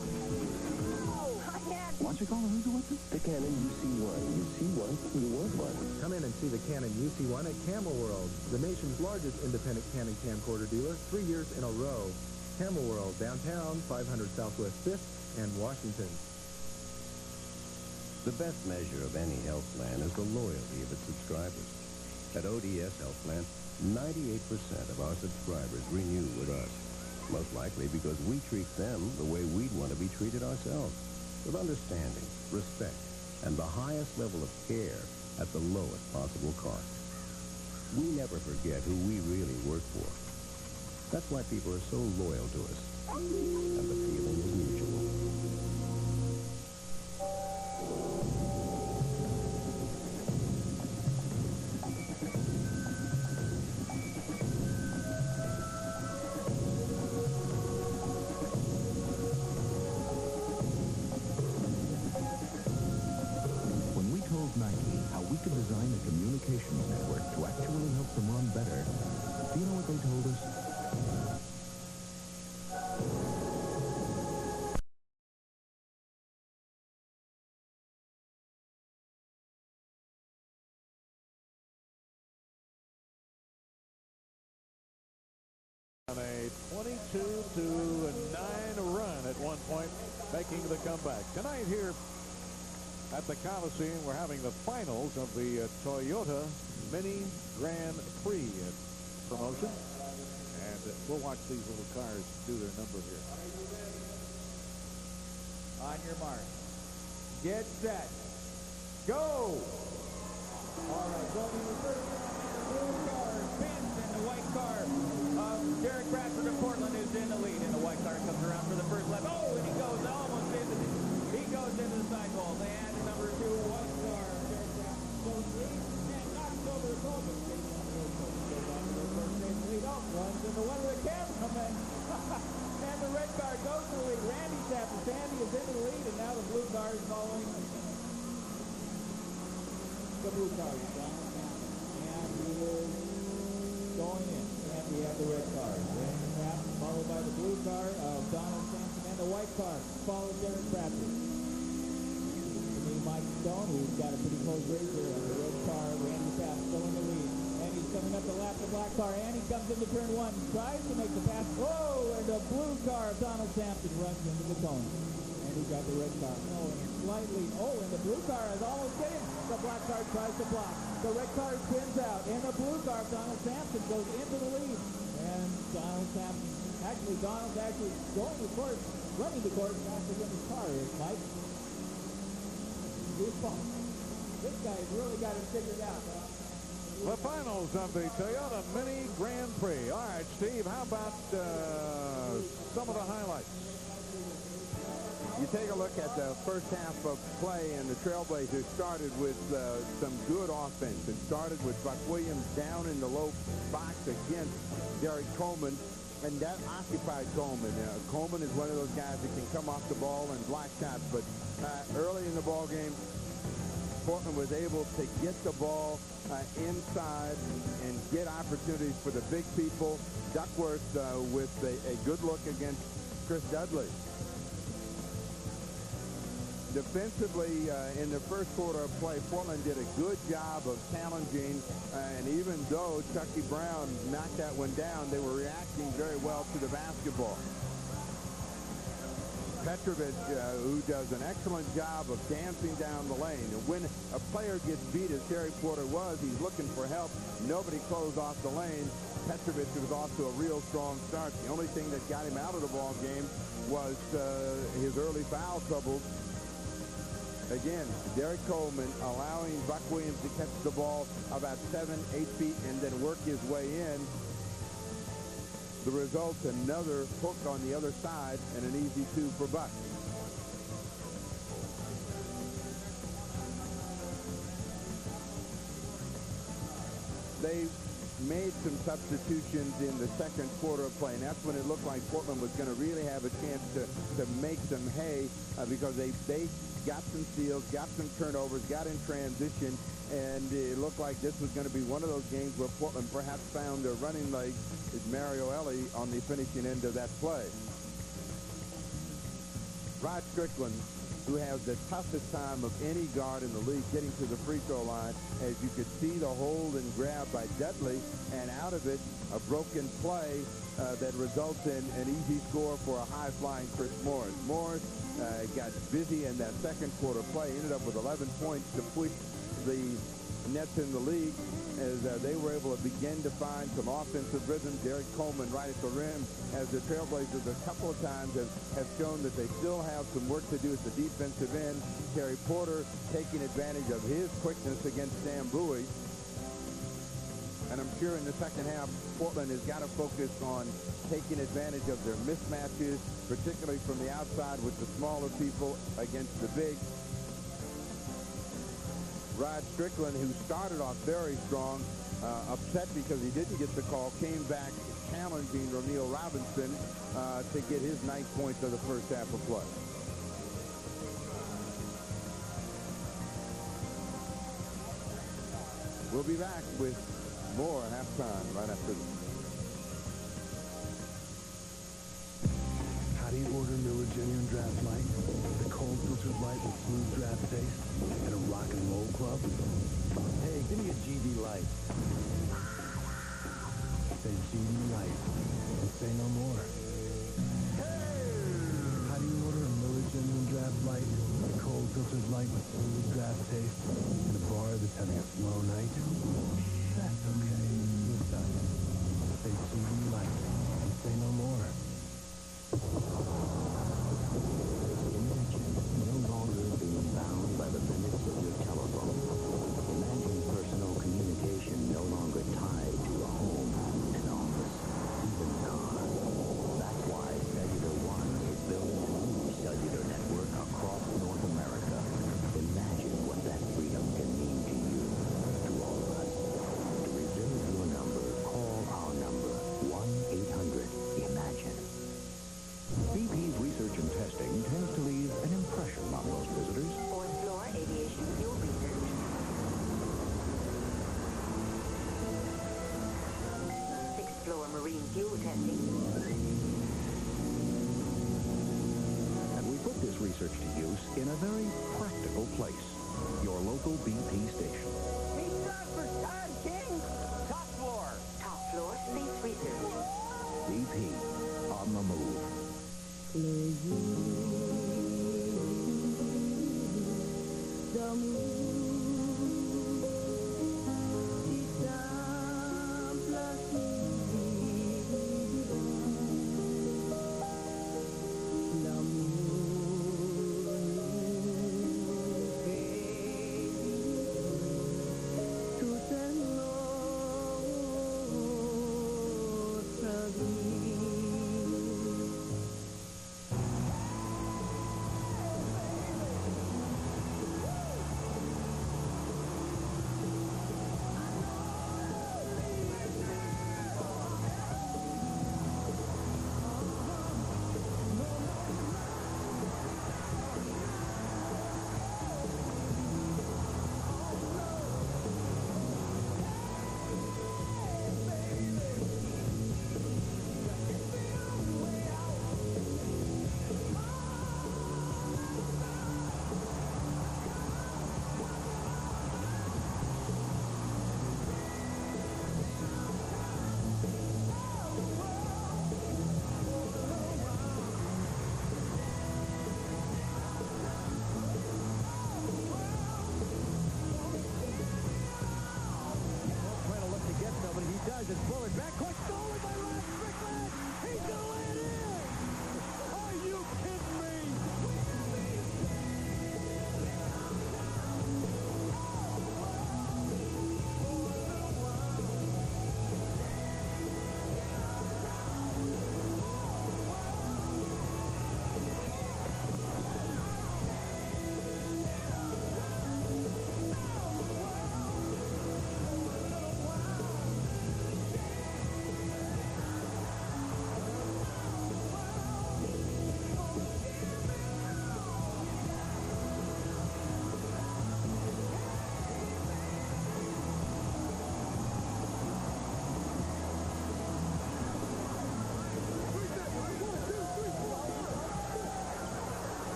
Why don't you call it who's what? The Canon UC1. You see one, you want one. Come in and see the Canon UC1 at Camel World, the nation's largest independent Canon camcorder dealer, 3 years in a row. Camel World, downtown, 500 Southwest 5th and Washington. The best measure of any health plan is the loyalty of its subscribers. At ODS Health Plan, 98% of our subscribers renew with us. Most likely because we treat them the way we'd want to be treated ourselves, with understanding, respect, and the highest level of care at the lowest possible cost. We never forget who we really work for. That's why people are so loyal to us, and the feeling is mutual. When we told Nike how we could design a communications network to actually help them run better, do you know what they told us? On a 22-9 run at one point, making the comeback. Tonight here at the Coliseum, we're having the finals of the Toyota Mini Grand Prix promotion. And we'll watch these little cars do their number here. On your mark. Get set. Go! All right, going in the first round, blue car, Benz in the white car. Derek Bradford of Portland is in the lead, and the white car comes around for the first lap. Oh, and he goes almost into the sidewall. And number 2, white car. Derek Bradford goes lead and knocks over the Coleman. Runs into one of the cameramen. And the red car goes to the lead. Randy Tapper. Sandy is in the lead, and now the blue car is following the blue car. And he is going in. And we have the red car. Randy Tapper, followed by the blue car of Donald Sampson, and the white car follows Derek Bradford. Mike Stone, who's got a pretty close race here, and the red car, Randy Tapper, still in the lead. And he's coming up the lap of the black car, and he comes into turn 1, tries to make the pass. Whoa! And the blue car of Donald Sampson runs into the cone. And he got the red car. Oh, and slightly. Oh, and the blue car is almost getting. The black car tries to block. The red car spins out, and the blue car of Donald Sampson goes into the lead. And Donald Sampson, Donald's actually going the course, running the course faster than his car is, Mike. This guy's really got it figured out. The finals of the Toyota Mini Grand Prix. All right, Steve, how about some of the highlights? You take a look at the first half of play, and the Trailblazers started with some good offense. It started with Buck Williams down in the low box against Derek Coleman, and that occupied Coleman. Coleman is one of those guys that can come off the ball and block shots, but early in the ball game, Portland was able to get the ball inside and get opportunities for the big people. Duckworth with a good look against Chris Dudley. Defensively, in the first quarter of play, Portland did a good job of challenging, and even though Chucky Brown knocked that one down, they were reacting very well to the basketball. Petrovic, who does an excellent job of dancing down the lane. And when a player gets beat, as Terry Porter was, he's looking for help. Nobody closed off the lane. Petrovic was off to a real strong start. The only thing that got him out of the ball game was his early foul troubles. Again, Derek Coleman allowing Buck Williams to catch the ball about 7, 8 feet and then work his way in. The result, another hook on the other side and an easy 2 for Buck. They made some substitutions in the second quarter of play, and that's when it looked like Portland was going to really have a chance to make some hay because they got some steals, got some turnovers, got in transition, and it looked like this was going to be one of those games where Portland perhaps found their running leg is Mario Elie on the finishing end of that play. Rod Strickland, who has the toughest time of any guard in the league getting to the free throw line, as you could see the hold and grab by Dudley, and out of it, a broken play that results in an easy score for a high-flying Chris Morris. Morris got busy in that second quarter play, ended up with 11 points to push the Nets in the league as they were able to begin to find some offensive rhythm. Derek Coleman right at the rim, as the Trailblazers a couple of times have shown that they still have some work to do at the defensive end. Terry Porter taking advantage of his quickness against Sam Bowie. And I'm sure in the second half, Portland has got to focus on taking advantage of their mismatches, particularly from the outside with the smaller people against the big. Rod Strickland, who started off very strong, upset because he didn't get the call, came back challenging O'Neal Robinson to get his 9 points of the first half of play. We'll be back with more halftime right after this. How do you order Miller Genuine Draft Light? The cold filtered light with smooth draft taste and a rock and roll club? Hey, give me a GD Light. Say GD Light and say no more. How do you order a Miller Genuine Draft Light? The cold filtered light with smooth draft taste in a bar that's having a slow night? That's okay. Listen. Say GD Light and say no more. Imagine no longer being bound by the limits of your telephone. Imagine personal communication no longer tied to a home, an office, even a car. That's why Cellular One is building a new cellular network across North America. Imagine what that freedom can mean to you, to all of us. To reserve your number, call our number, 1-800-IMAGINE. BP's research and testing tends to leave an impression on most visitors. Fourth floor aviation fuel research. Sixth floor marine fuel testing. And we put this research to use in a very practical place. Your local BP station. He's not for Todd King. Top floor. Top floor space research. BP, on the move.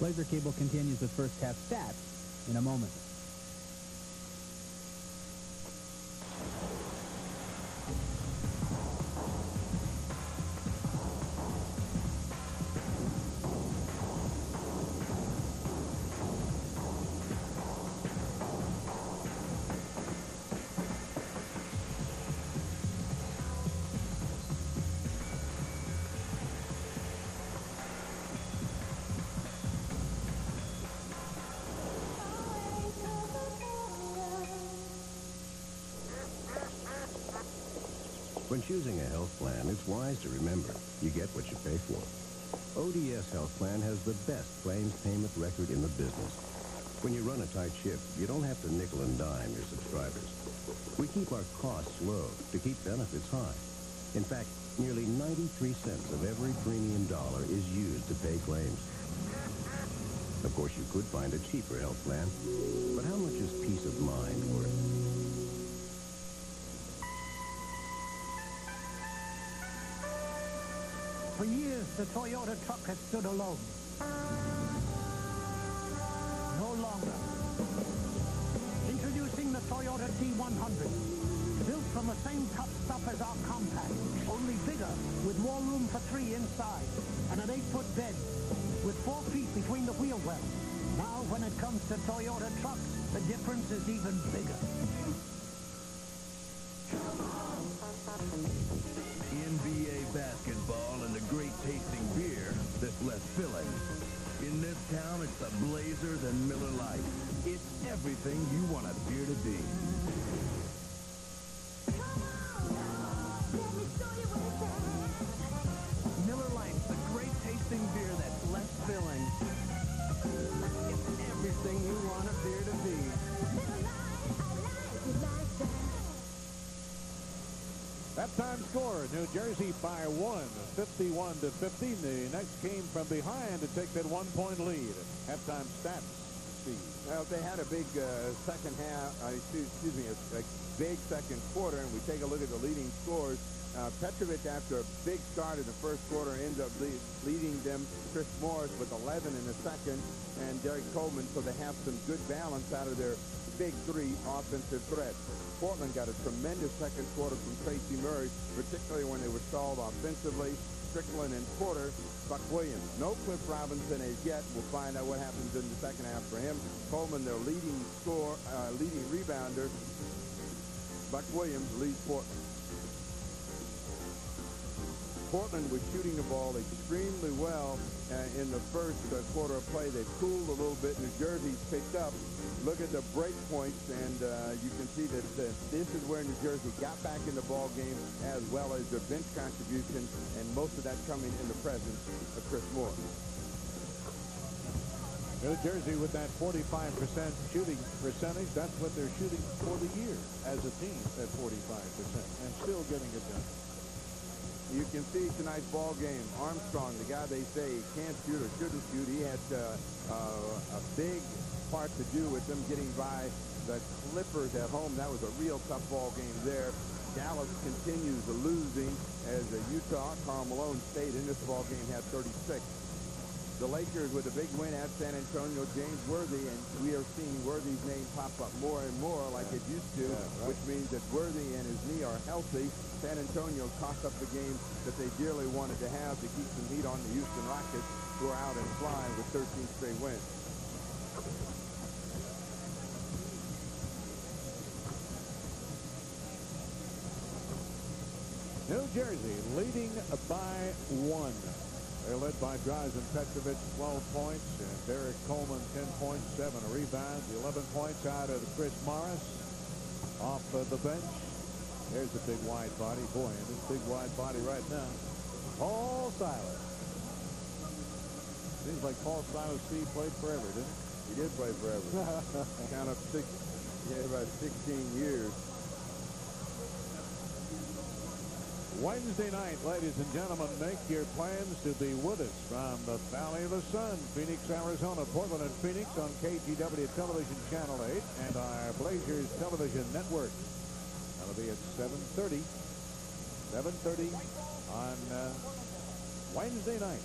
Blazer Cable continues with first half stats in a moment. When choosing a health plan, it's wise to remember you get what you pay for. ODS Health Plan has the best claims payment record in the business. When you run a tight ship, you don't have to nickel and dime your subscribers. We keep our costs low to keep benefits high. In fact, nearly 93 cents of every premium dollar is used to pay claims. Of course, you could find a cheaper health plan, but how much is peace of mind worth? For years, the Toyota truck has stood alone. No longer. Introducing the Toyota T100. Built from the same tough stuff as our compact, only bigger, with more room for 3 inside, and an 8-foot bed, with 4 feet between the wheel wells. Now, when it comes to Toyota trucks, the difference is even bigger. NBA basketball and a great tasting beer that's less filling. In this town, it's the Blazers and Miller Lite. It's everything you want a beer to be. Miller Lite's the great tasting beer that's less filling. It's everything you want a beer to be. Halftime score, New Jersey by 1, 51-50. The Nets came from behind to take that 1-point lead. Halftime stats, Steve. Well, they had a big second half, excuse me, a big second quarter, and we take a look at the leading scores. Petrovic, after a big start in the first quarter, ends up leading them. Chris Morris with 11 in the second, and Derek Coleman, so they have some good balance out of their big 3 offensive threats. Portland got a tremendous second quarter from Tracy Murray, particularly when they were stalled offensively. Strickland and Porter, Buck Williams. No Cliff Robinson as yet. We'll find out what happens in the second half for him. Coleman, their leading rebounder. Buck Williams leads Portland. Portland was shooting the ball extremely well in the first quarter of play. They cooled a little bit. New Jersey's picked up. Look at the break points, and you can see that this is where New Jersey got back in the ball game, as well as their bench contribution, and most of that coming in the presence of Chris Moore. New Jersey with that 45% shooting percentage. That's what they're shooting for the year as a team, at 45%, and still getting it done. You can see tonight's ball game. Armstrong, the guy they say can't shoot or shouldn't shoot, he had a big part to do with them getting by the Clippers at home. That was a real tough ball game there. Dallas continues losing as Utah, Karl Malone State in this ball game had 36. The Lakers with a big win at San Antonio, James Worthy, and we are seeing Worthy's name pop up more and more like it used to, which means that Worthy and his knee are healthy. San Antonio cost up the game that they dearly wanted to have to keep some heat on the Houston Rockets, who are out and flying with 13 straight wins. New Jersey leading by 1. They're led by Drazen Petrovic, 12 points, and Derek Coleman, 10 points, 7 rebounds, 11 points out of Chris Morris off the bench. There's a big wide body. Boy, and this big wide body right now, Paul Silas. Seems like Paul Silas, Steve, played forever, didn't he? He did play forever. Count up about 16 years. Wednesday night, ladies and gentlemen, make your plans to be with us from the Valley of the Sun, Phoenix, Arizona, Portland, and Phoenix on KGW Television Channel 8 and our Blazers Television Network. That'll be at 7:30 on Wednesday night.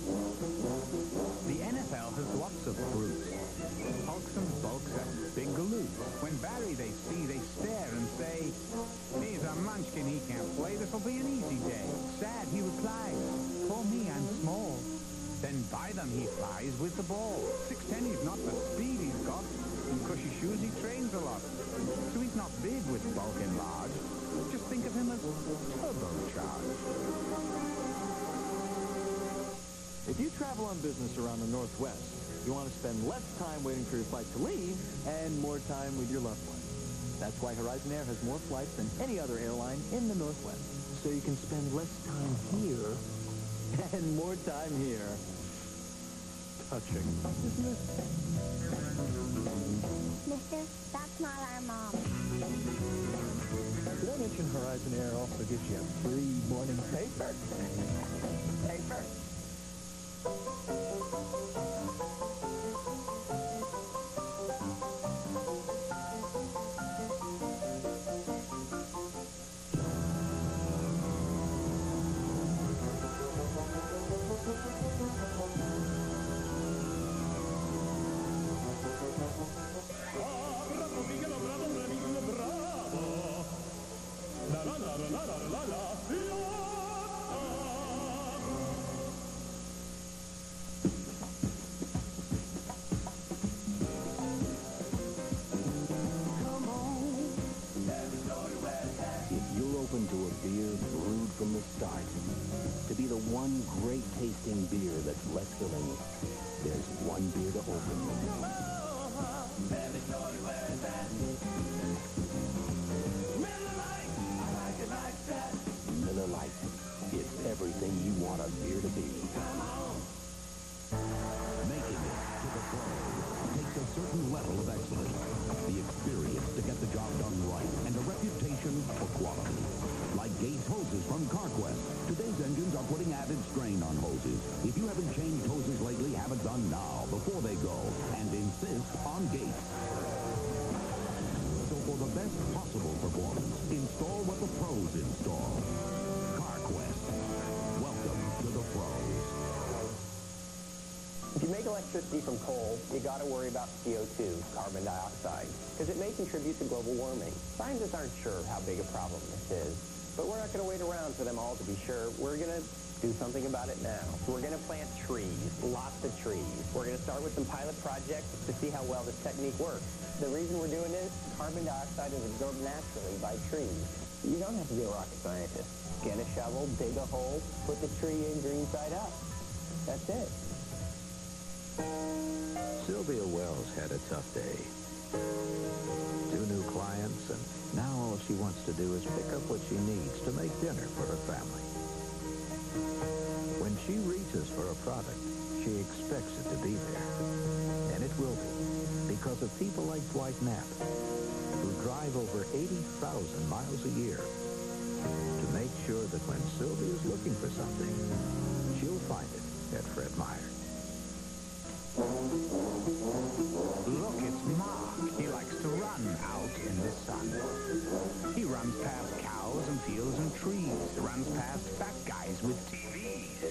The NFL has lots of brutes. Hulks and bulks and big galoos. When Barry they see, they stare and say, "He's a munchkin, he can't play, this'll be an easy day." Sad, he replies, "For me, I'm small." Then by them he flies with the ball. 6'10", he's not the speed he's got. In cushy shoes, he trains a lot. So he's not big with bulk and large. Just think of him as turbocharged. If you travel on business around the Northwest, you want to spend less time waiting for your flight to leave and more time with your loved ones. That's why Horizon Air has more flights than any other airline in the Northwest. So you can spend less time here and more time here. Touching, isn't it? Mister, that's not our mom. Did I mention Horizon Air also gives you a free morning paper? Paper. To a beer brewed from the start, to be the one great tasting beer that's less filling, there's one beer to open. Miller Lite. It's everything you want a beer to be. Making it to the pro takes a certain level of excellence, the experience to get the job done right, and a reputation for quality. Like Gates hoses from CarQuest. Today's engines are putting added strain on hoses. If you haven't changed hoses lately, have it done now, before they go, and insist on Gates. So for the best possible performance, install what the pros install. CarQuest. Welcome to the pros. If you make electricity from coal, you got to worry about CO2, carbon dioxide, because it may contribute to global warming. Scientists aren't sure how big a problem this is, but we're not going to wait around for them all to be sure. We're going to do something about it now. We're going to plant trees, lots of trees. We're going to start with some pilot projects to see how well this technique works. The reason we're doing this, carbon dioxide is absorbed naturally by trees. You don't have to be a rocket scientist. Get a shovel, dig a hole, put the tree in green side up. That's it. Sylvia Wells had a tough day. 2 new clients, and now all she wants to do is pick up what she needs to make dinner for her family. When she reaches for a product, she expects it to be there. And it will be, because of people like Dwight Knapp, who drive over 80,000 miles a year to make sure that when Sylvia's looking for something, she'll find it at Fred Meyer. Look, it's Mark. He likes to run out in the sun. He runs past cows and fields and trees. Runs past fat guys with TVs.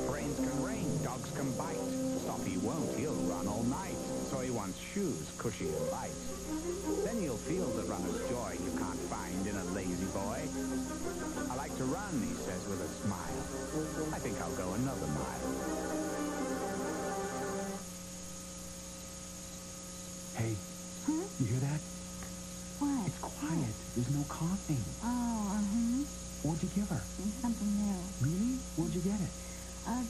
Brains can rain, dogs can bite. Stop he won't, he'll run all night. So he wants shoes, cushy and light. Then he'll feel the runner's joy you can't find in a lazy boy. I like to run, he says with a smile. I think I'll go another mile. Hey, you hear that? What? It's quiet. There's no coughing. Oh, What'd you give her? something new. Really? Where'd you get it?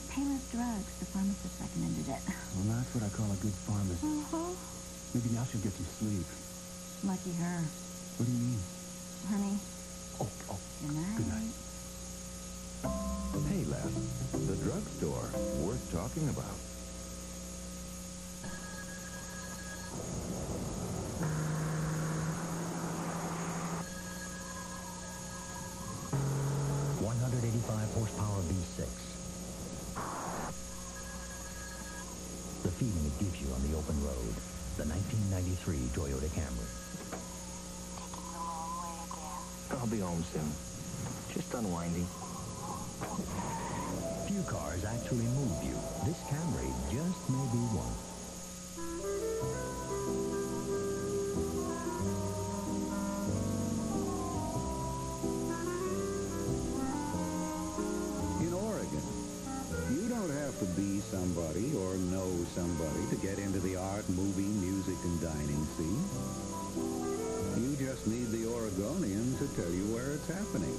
Painless drugs. The pharmacist recommended it. Well, that's what I call a good pharmacist. Maybe now she'll get some sleep. Lucky her. What do you mean? Honey. Oh. Good night. Good night. Payless, the drugstore worth talking about. horsepower V6. The feeling it gives you on the open road. The 1993 Toyota Camry. I'll be home soon. Just unwinding. few cars actually move you. This Camry just may be one. In Oregon, you don't have to be somebody or know somebody to get into the art, movie, music, and dining scene. You just need the Oregonian to tell you where it's happening.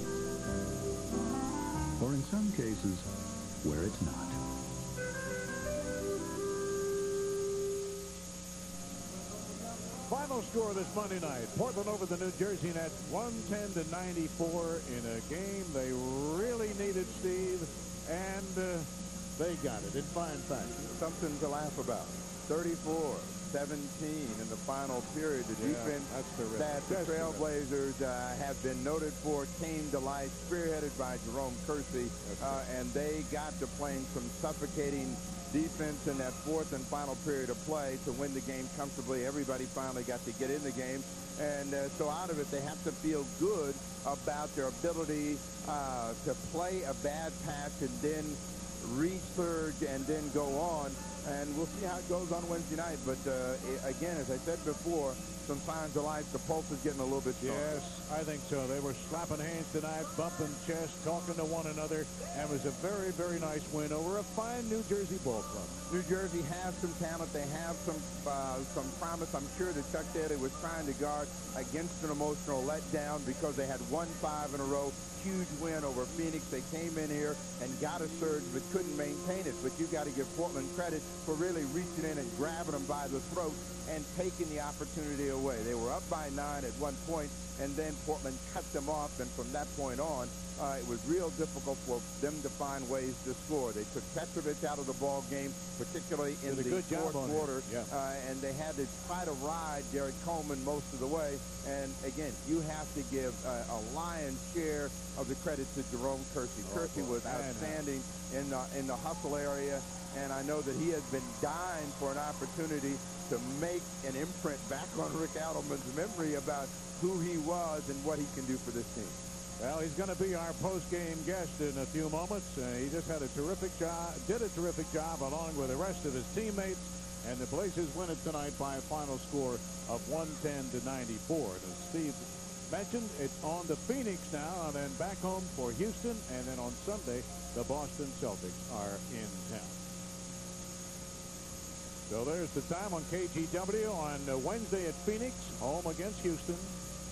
Or in some cases, where it's not. Final score this Monday night. Portland over the New Jersey Nets, 110-94 in a game they really needed, Steve, and they got it in fine fashion. Something to laugh about. 34-17 in the final period. The defense that the Trailblazers have been noted for came to life, spearheaded by Jerome Kersey, and they got to playing some suffocating defense in that fourth and final period of play to win the game comfortably. Everybody finally got to get in the game, and so out of it they have to feel good about their ability to play a bad patch and then resurge and then go on, and we'll see how it goes on Wednesday night. But again, as I said before, some signs of life. The pulse is getting a little bit stronger. Yes, I think so. They were slapping hands tonight, bumping chests, talking to one another, and it was a very, very nice win over a fine New Jersey ball club. New Jersey has some talent. They have some promise. I'm sure that Chuck Daly was trying to guard against an emotional letdown because they had won 5 in a row. Huge win over Phoenix. They came in here and got a surge but couldn't maintain it. But you got to give Portland credit for really reaching in and grabbing them by the throat and taking the opportunity away. They were up by 9 at one point, and then Portland cut them off, and from that point on, it was real difficult for them to find ways to score. They took Petrovic out of the ball game, particularly in the fourth quarter, and they had to try to ride Derek Coleman most of the way. And again, you have to give a lion's share of the credit to Jerome Kersey. Kersey was outstanding in the hustle area, and I know that he has been dying for an opportunity to make an imprint back on Rick Adelman's memory about who he was and what he can do for this team. Well, he's going to be our post-game guest in a few moments. He just had a terrific job, did a terrific job along with the rest of his teammates, and the Blazers win it tonight by a final score of 110-94. And as Steve mentioned, it's on to Phoenix now, and then back home for Houston, and then on Sunday, the Boston Celtics are in town. So there's the time on KGW on Wednesday at Phoenix, home against Houston,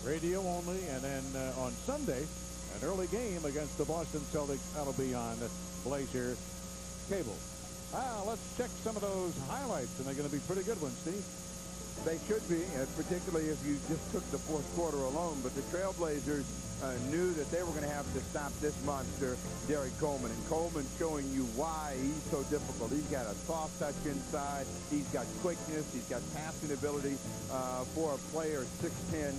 radio only, and then on Sunday, an early game against the Boston Celtics. That'll be on Blazer Cable. Let's check some of those highlights, and they're going to be pretty good ones, Steve. They should be, particularly if you just took the fourth quarter alone. But the Trailblazers knew that they were going to have to stop this monster, Derek Coleman. And Coleman showing you why he's so difficult. He's got a soft touch inside. He's got quickness. He's got passing ability for a player 6'10".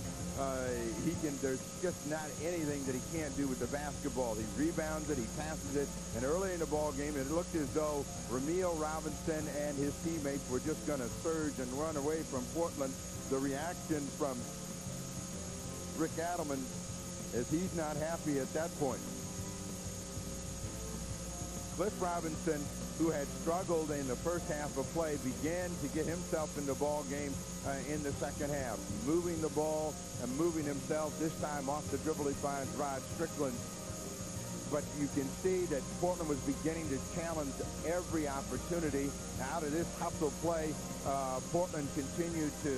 There's just not anything that he can't do with the basketball. He rebounds it, he passes it, and early in the ball game, it looked as though Ramil Robinson and his teammates were just going to surge and run away from Portland. The reaction from Rick Adelman is he's not happy at that point. Cliff Robinson, who had struggled in the first half of play, began to get himself in the ball game in the second half, moving the ball and moving himself. This time off the dribble, he finds Rod Strickland. But you can see that Portland was beginning to challenge every opportunity. Out of this hustle play, Portland continued to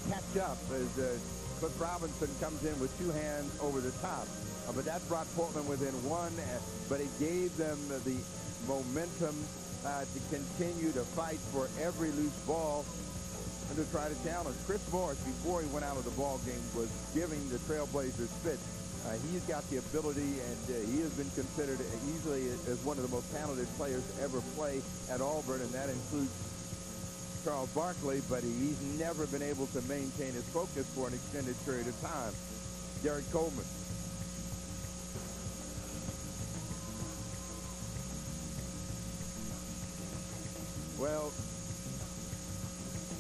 catch up as Cliff Robinson comes in with 2 hands over the top. But that brought Portland within 1, but it gave them the momentum to continue to fight for every loose ball and to try to challenge. Chris Morris, before he went out of the ball game, was giving the Trailblazers fits. He's got the ability, and he has been considered easily as one of the most talented players to ever play at Auburn, and that includes Charles Barkley, but he's never been able to maintain his focus for an extended period of time. Derek Coleman. Well,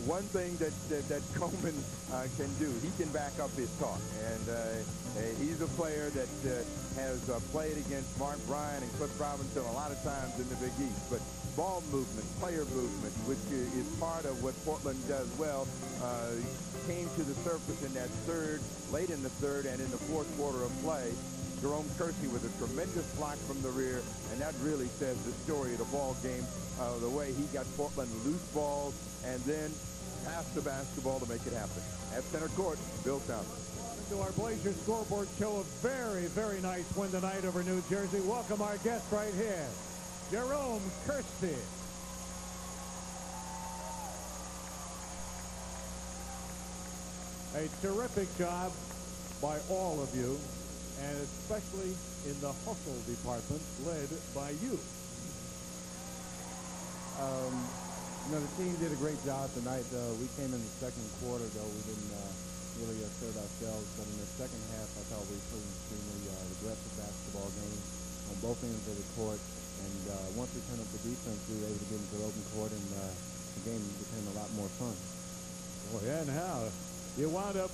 one thing that Coleman can do, he can back up his talk. And he's a player that has played against Mark Bryan and Cliff Robinson a lot of times in the Big East. But ball movement, player movement, which is part of what Portland does well, came to the surface in that late in the third and in the fourth quarter of play. Jerome Kersey with a tremendous block from the rear, and that really says the story of the ball game, the way he got Portland loose balls and then passed the basketball to make it happen. At center court, Bill Townsend. To our Blazers scoreboard show, a very, very nice win tonight over New Jersey. Welcome our guest right here, Jerome Kersey. A terrific job by all of you, and especially in the hustle department led by you. You know, the team did a great job tonight. We came in the second quarter, though. We didn't really assert ourselves. But in the second half, I thought we played an extremely aggressive basketball game on both ends of the court. And once we turned up the defense, we were able to get into the open court, and the game became a lot more fun. Boy, and how you wound up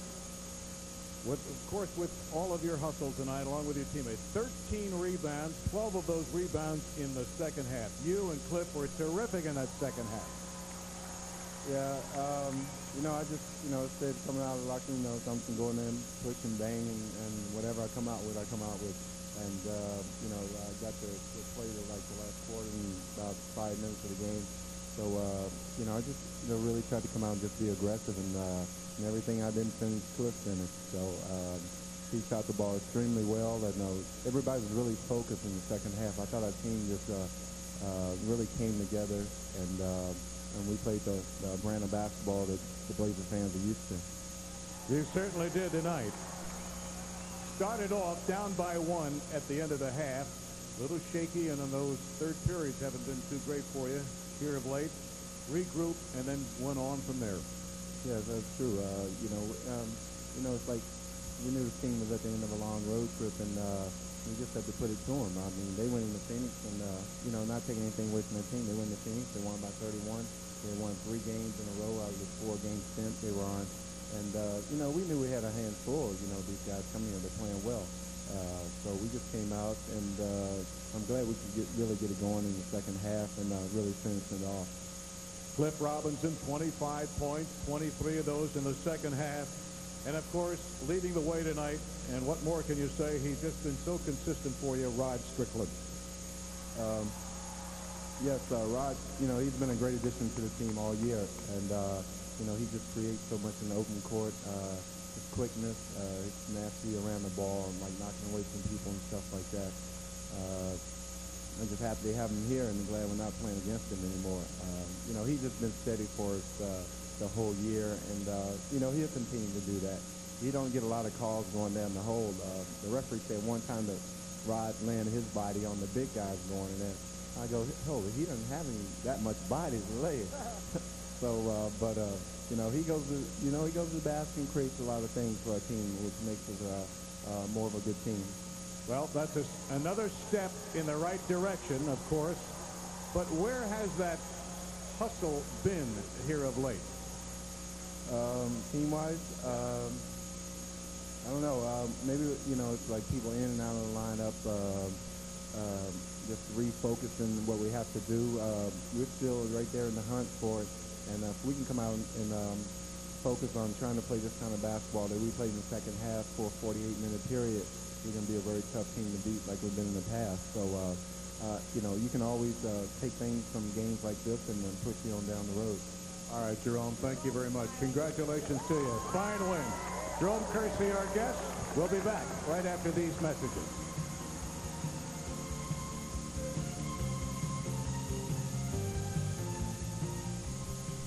with, of course, with all of your hustle tonight, along with your teammates. 13 rebounds, 12 of those rebounds in the second half. You and Cliff were terrific in that second half. Yeah, you know, I just, you know, said coming out of the locker room, you know, I'm going in, push and bang, and whatever I come out with, I come out with. And, you know, I got to play the last quarter and about 5 minutes of the game. So, you know, I just, you know, really tried to come out and just be aggressive, and everything I didn't finish, Cliff finished. So he shot the ball extremely well. And everybody was really focused in the second half. I thought our team just really came together, and we played the brand of basketball that the Blazer fans are used to. You certainly did tonight. Started off down by 1 at the end of the half. A little shaky, and then those third periods haven't been too great for you here of late. Regroup, and then went on from there. Yeah, that's true. You know, it's like we knew the team was at the end of a long road trip, and we just had to put it to them. I mean, they went into Phoenix, and, you know, not taking anything away from their team. They went into Phoenix. They won by 31. They won 3 games in a row out of the 4-game stint they were on. And, you know, we knew we had our hands full. You know, these guys coming here, they're playing well. So we just came out, and I'm glad we could really get it going in the second half and really finish it off. Cliff Robinson, 25 points, 23 of those in the second half. And, of course, leading the way tonight. And what more can you say? He's just been so consistent for you, Rod Strickland. Yes, Rod, you know, he's been a great addition to the team all year. And, you know, he just creates so much in the open court. His quickness, his tenacity around the ball, and, like, knocking away from people and stuff like that. I'm just happy they have him here, and I'm glad we're not playing against him anymore. You know, he's just been steady for us the whole year, and, you know, he'll continue to do that. He don't get a lot of calls going down the hole. The referee said one time that Rod landed his body on the big guys going in there. I go, oh, he doesn't have that much body to lay. So, you know, he goes to the basket and creates a lot of things for our team, which makes us more of a good team. Well, that's another step in the right direction, of course. But where has that hustle been here of late? Team-wise, I don't know. Maybe, you know, it's like people in and out of the lineup, just refocusing what we have to do. We're still right there in the hunt for it. And if we can come out and focus on trying to play this kind of basketball that we played in the second half for a 48-minute period, we're going to be a very tough team to beat like we've been in the past. So, you know, you can always take things from games like this and then push you on down the road. All right, Jerome, thank you very much. Congratulations to you. Fine win. Jerome Kersey, our guest. We'll be back right after these messages.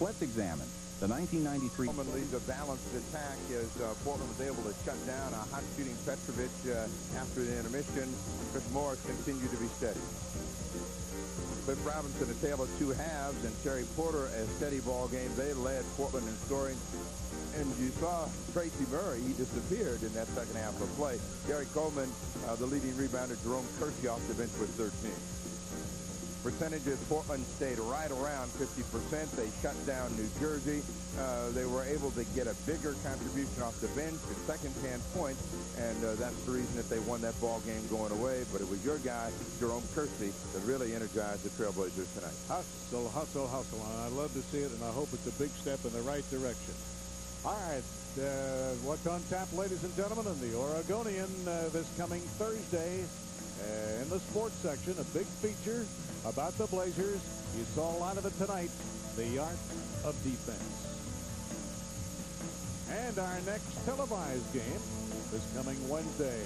Let's examine the 1993. Portland leads a balanced attack as Portland was able to shut down a hot shooting Petrovic after the intermission. Chris Morris continued to be steady. Cliff Robinson a tale of 2 halves, and Terry Porter a steady ball game. They led Portland in scoring. And you saw Tracy Murray, he disappeared in that second half of play. Gary Coleman, the leading rebounder, Jerome Kersey off the bench with 13. percentages, Portland stayed right around 50%. They shut down New Jersey. They were able to get a bigger contribution off the bench and second-hand points, and that's the reason that they won that ball game going away. But it was your guy, Jerome Kersey, that really energized the Trailblazers tonight. Hustle, hustle, hustle. And I love to see it, and I hope it's a big step in the right direction. All right, what's on tap, ladies and gentlemen, in the Oregonian this coming Thursday in the sports section, a big feature about the Blazers. You saw a lot of it tonight, the art of defense. And our next televised game is coming Wednesday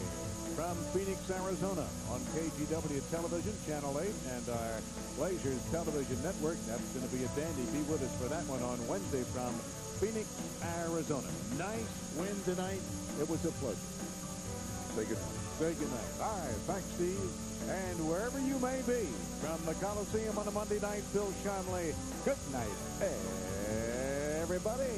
from Phoenix, Arizona on KGW Television, Channel 8, and our Blazers Television Network. That's going to be a dandy. Be with us for that one on Wednesday from Phoenix, Arizona. Nice win tonight. It was a pleasure. Say good night. Say good night. All right. Thanks, Steve. And wherever you may be, from the Coliseum on a Monday night, Bill Shanley, good night, everybody.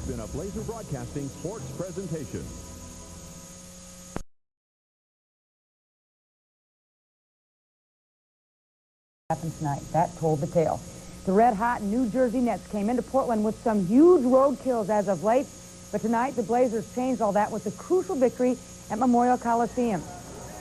Been a Blazer Broadcasting sports presentation. Happened tonight. That told the tale. The red-hot New Jersey Nets came into Portland with some huge road kills as of late, but tonight the Blazers changed all that with a crucial victory at Memorial Coliseum.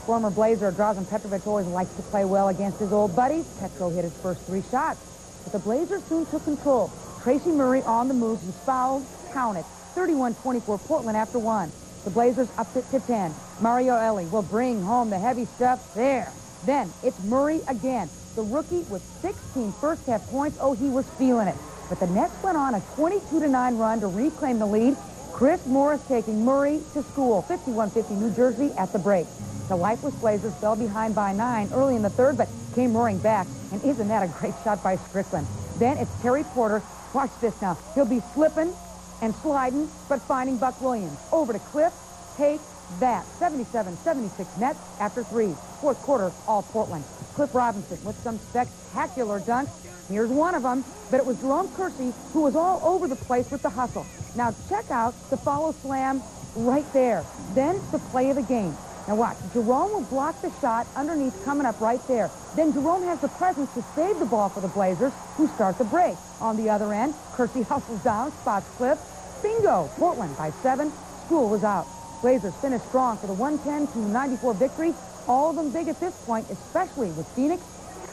Former Blazer Drazen Petrovic always likes to play well against his old buddies. Petro hit his first 3 shots, but the Blazers soon took control. Tracy Murray on the move. He fouled, counted. 31-24 Portland after 1. The Blazers upped it to 10. Mario Elie will bring home the heavy stuff there. Then it's Murray again. The rookie with 16 first-half points. Oh, he was feeling it. But the Nets went on a 22-9 run to reclaim the lead. Chris Morris taking Murray to school. 51-50 New Jersey at the break. The lifeless Blazers fell behind by 9 early in the third, but came roaring back. And isn't that a great shot by Strickland? Then it's Terry Porter. Watch this now. He'll be slipping and sliding, but finding Buck Williams. Over to Cliff. Take that. 77-76 Nets after 3. Fourth quarter, all Portland. Cliff Robinson with some spectacular dunks. Here's one of them, but it was Jerome Kersey who was all over the place with the hustle. Now check out the follow slam right there. Then the play of the game. Now watch, Jerome will block the shot underneath coming up right there. Then Jerome has the presence to save the ball for the Blazers, who start the break. On the other end, Kersey hustles down, spots Cliff. Bingo! Portland by 7. School was out. Blazers finished strong for the 110-94 victory. All of them big at this point, especially with Phoenix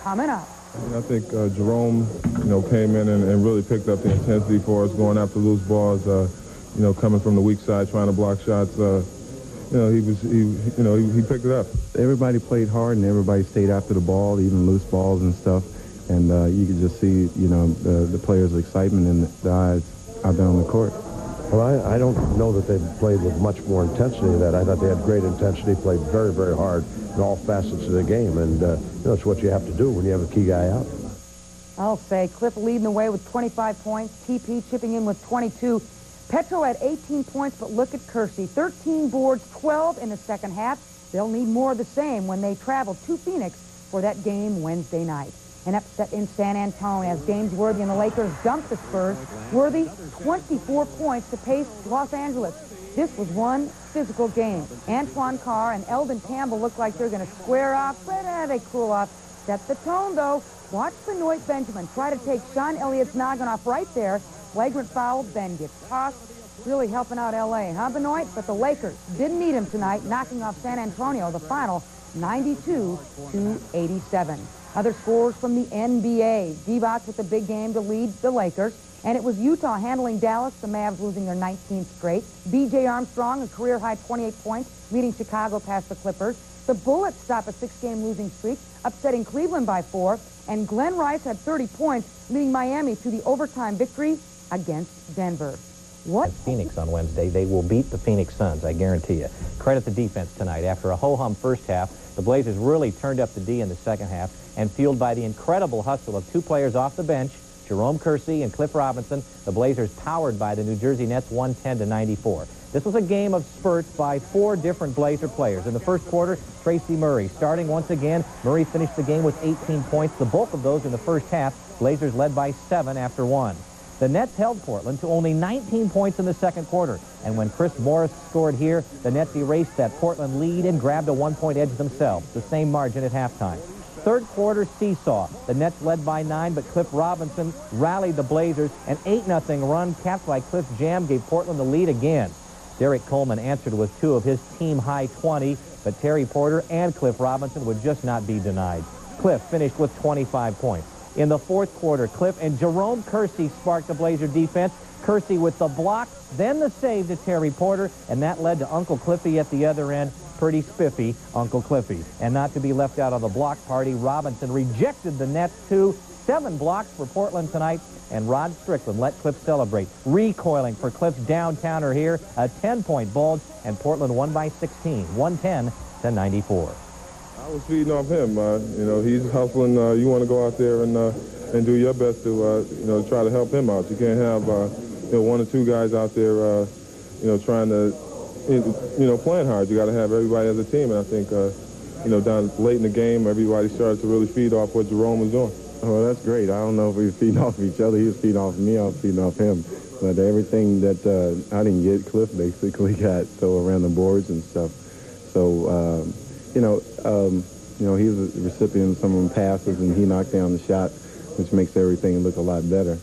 coming up. I think Jerome, came in and really picked up the intensity for us, going after loose balls. Coming from the weak side, trying to block shots. He picked it up. Everybody played hard and everybody stayed after the ball, even loose balls and stuff. And you could just see, the players' excitement in the eyes out there on the court. Well, I don't know that they played with much more intensity than that. I thought they had great intensity, played very, very hard in all facets of the game. And, it's what you have to do when you have a key guy out. I'll say Cliff leading the way with 25 points, TP chipping in with 22. Petro had 18 points, but look at Kersey. 13 boards, 12 in the second half. They'll need more of the same when they travel to Phoenix for that game Wednesday night. An upset in San Antonio as James Worthy and the Lakers dumped the Spurs. Worthy, 24 points to pace Los Angeles. This was one physical game. Antoine Carr and Eldon Campbell look like they're going to square off, but they cool off. Set the tone, though. Watch Benoit Benjamin try to take Sean Elliott's noggin off right there. Flagrant foul, then gets tossed. Really helping out L.A., huh, Benoit? But the Lakers didn't need him tonight, knocking off San Antonio, the final 92-87. Other scores from the NBA. D-Box with the big game to lead the Lakers. And it was Utah handling Dallas, the Mavs losing their 19th straight. B.J. Armstrong, a career-high 28 points, leading Chicago past the Clippers. The Bullets stop a 6-game losing streak, upsetting Cleveland by 4. And Glenn Rice had 30 points, leading Miami to the overtime victory against Denver. What? Phoenix on Wednesday. They will beat the Phoenix Suns, I guarantee you. Credit the defense tonight. After a ho-hum first half, the Blazers really turned up the D in the second half, and fueled by the incredible hustle of 2 players off the bench, Jerome Kersey and Cliff Robinson, the Blazers powered by the New Jersey Nets 110-94. This was a game of spurts by 4 different Blazer players. In the first quarter, Tracy Murray starting once again. Murray finished the game with 18 points, the bulk of those in the first half. Blazers led by 7 after 1. The Nets held Portland to only 19 points in the second quarter. And when Chris Morris scored here, the Nets erased that Portland lead and grabbed a 1-point edge themselves, the same margin at halftime. Third quarter seesaw. The Nets led by 9, but Cliff Robinson rallied the Blazers. An 8-0 run capped by Cliff's jam gave Portland the lead again. Derek Coleman answered with 2 of his team-high 20, but Terry Porter and Cliff Robinson would just not be denied. Cliff finished with 25 points. In the fourth quarter, Cliff and Jerome Kersey sparked the Blazer defense. Kersey with the block, then the save to Terry Porter, and that led to Uncle Cliffy at the other end. Pretty spiffy, Uncle Cliffy. And not to be left out of the block party, Robinson rejected the Nets too. 7 blocks for Portland tonight, and Rod Strickland let Cliff celebrate. Recoiling for Cliff's downtowner here, a 10-point bulge, and Portland won by 16, 110-94. I was feeding off him. You know, he's hustling. You want to go out there and do your best to, you know, try to help him out. You can't have, you know, 1 or 2 guys out there, you know, trying to, you know, playing hard. You got to have everybody as a team. And I think, you know, down late in the game, everybody started to really feed off what Jerome was doing. Well, that's great. I don't know if we were feeding off each other. He was feeding off me. I was feeding off him. But everything that I didn't get, Cliff basically got so around the boards and stuff. So, you know, he was a recipient of some of them passes, and he knocked down the shot, which makes everything look a lot better.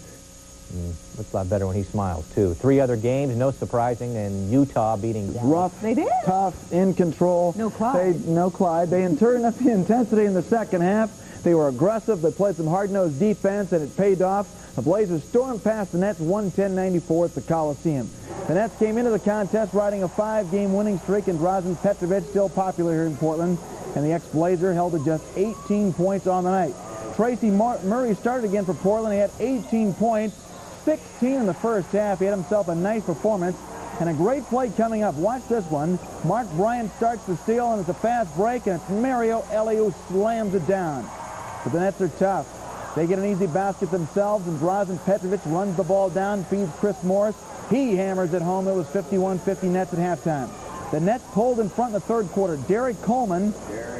Looks a lot better when he smiles, too. 3 other games, no surprising, and Utah beating Dallas. Rough, they did. Tough, in control. No Clyde. No Clyde. They turned up the intensity in the second half. They were aggressive. They played some hard-nosed defense, and it paid off. The Blazers stormed past the Nets 110-94 at the Coliseum. The Nets came into the contest riding a 5-game winning streak, and Drazen Petrovic, still popular here in Portland, and the ex-Blazer held to just 18 points on the night. Tracy Murray started again for Portland. He had 18 points, 16 in the first half. He had himself a nice performance, and a great play coming up. Watch this one. Mark Bryant starts the steal, and it's a fast break, and it's Mario Elie who slams it down. But the Nets are tough. They get an easy basket themselves, and Drazen Petrovic runs the ball down, feeds Chris Morris. He hammers it home. It was 51-50 Nets at halftime. The Nets pulled in front in the third quarter. Derek Coleman,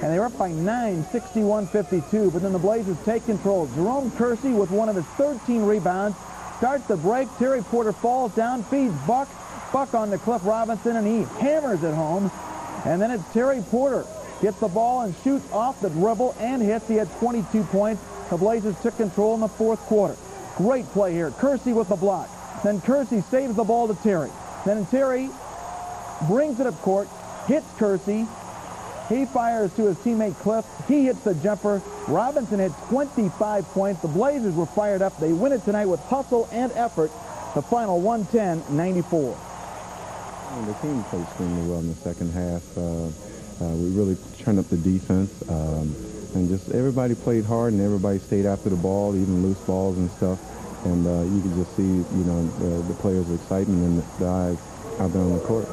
and they were up by 9, 61-52. But then the Blazers take control. Jerome Kersey with one of his 13 rebounds starts the break. Terry Porter falls down, feeds Buck. Buck on to Cliff Robinson, and he hammers it home. And then it's Terry Porter. Gets the ball and shoots off the dribble and hits. He had 22 points. The Blazers took control in the fourth quarter. Great play here. Kersey with the block. Then Kersey saves the ball to Terry. Then Terry brings it up court, hits Kersey. He fires to his teammate Cliff. He hits the jumper. Robinson had 25 points. The Blazers were fired up. They win it tonight with hustle and effort. The final 110-94. The team played extremely well in the second half. We really turned up the defense, and just everybody played hard, and everybody stayed after the ball, even loose balls and stuff. And you could just see, you know, the players' excitement in the eyes out there on the court.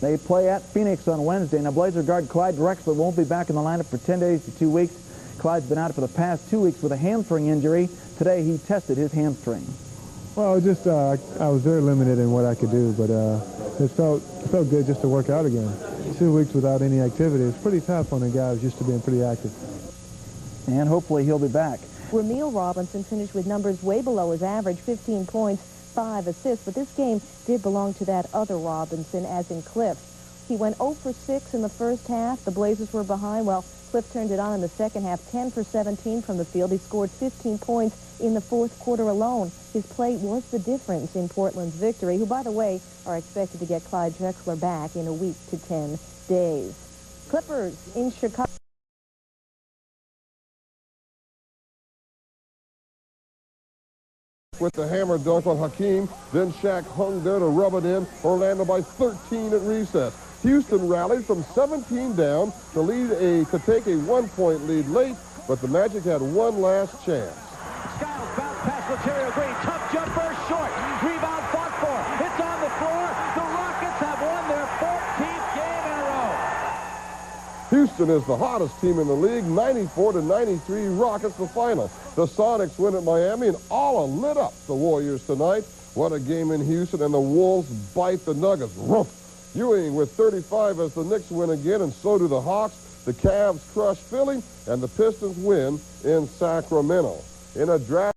They play at Phoenix on Wednesday. Now, Blazer guard Clyde Drexler won't be back in the lineup for 10 days to 2 weeks. Clyde's been out for the past 2 weeks with a hamstring injury. Today, he tested his hamstring. Well, just I was very limited in what I could do, but it felt good just to work out again. 2 weeks without any activity. It's pretty tough on a guy who's used to being pretty active. And hopefully he'll be back. Ramil Robinson finished with numbers way below his average, 15 points, 5 assists, but this game did belong to that other Robinson, as in Cliff. He went 0 for 6 in the first half. The Blazers were behind. Well, Cliff turned it on in the second half, 10 for 17 from the field. He scored 15 points in the fourth quarter alone. His play was the difference in Portland's victory, who, by the way, are expected to get Clyde Drexler back in a week to 10 days. Clippers in Chicago. with the hammer dunk on Hakeem. Then Shaq hung there to rub it in. Orlando by 13 at recess. Houston rallied from 17 down to take a one-point lead late, but the Magic had one last chance. Skiles bounce past Laterrio Green. Tough jumper, short. Rebound fought for. It's on the floor. The Rockets have won their 14th game in a row. Houston is the hottest team in the league. 94-93 Rockets the final. The Sonics win at Miami, and all lit up the Warriors tonight. What a game in Houston, and the Wolves bite the Nuggets. Woof. Ewing with 35 as the Knicks win again, and so do the Hawks. The Cavs crush Philly, and the Pistons win in Sacramento. In a draft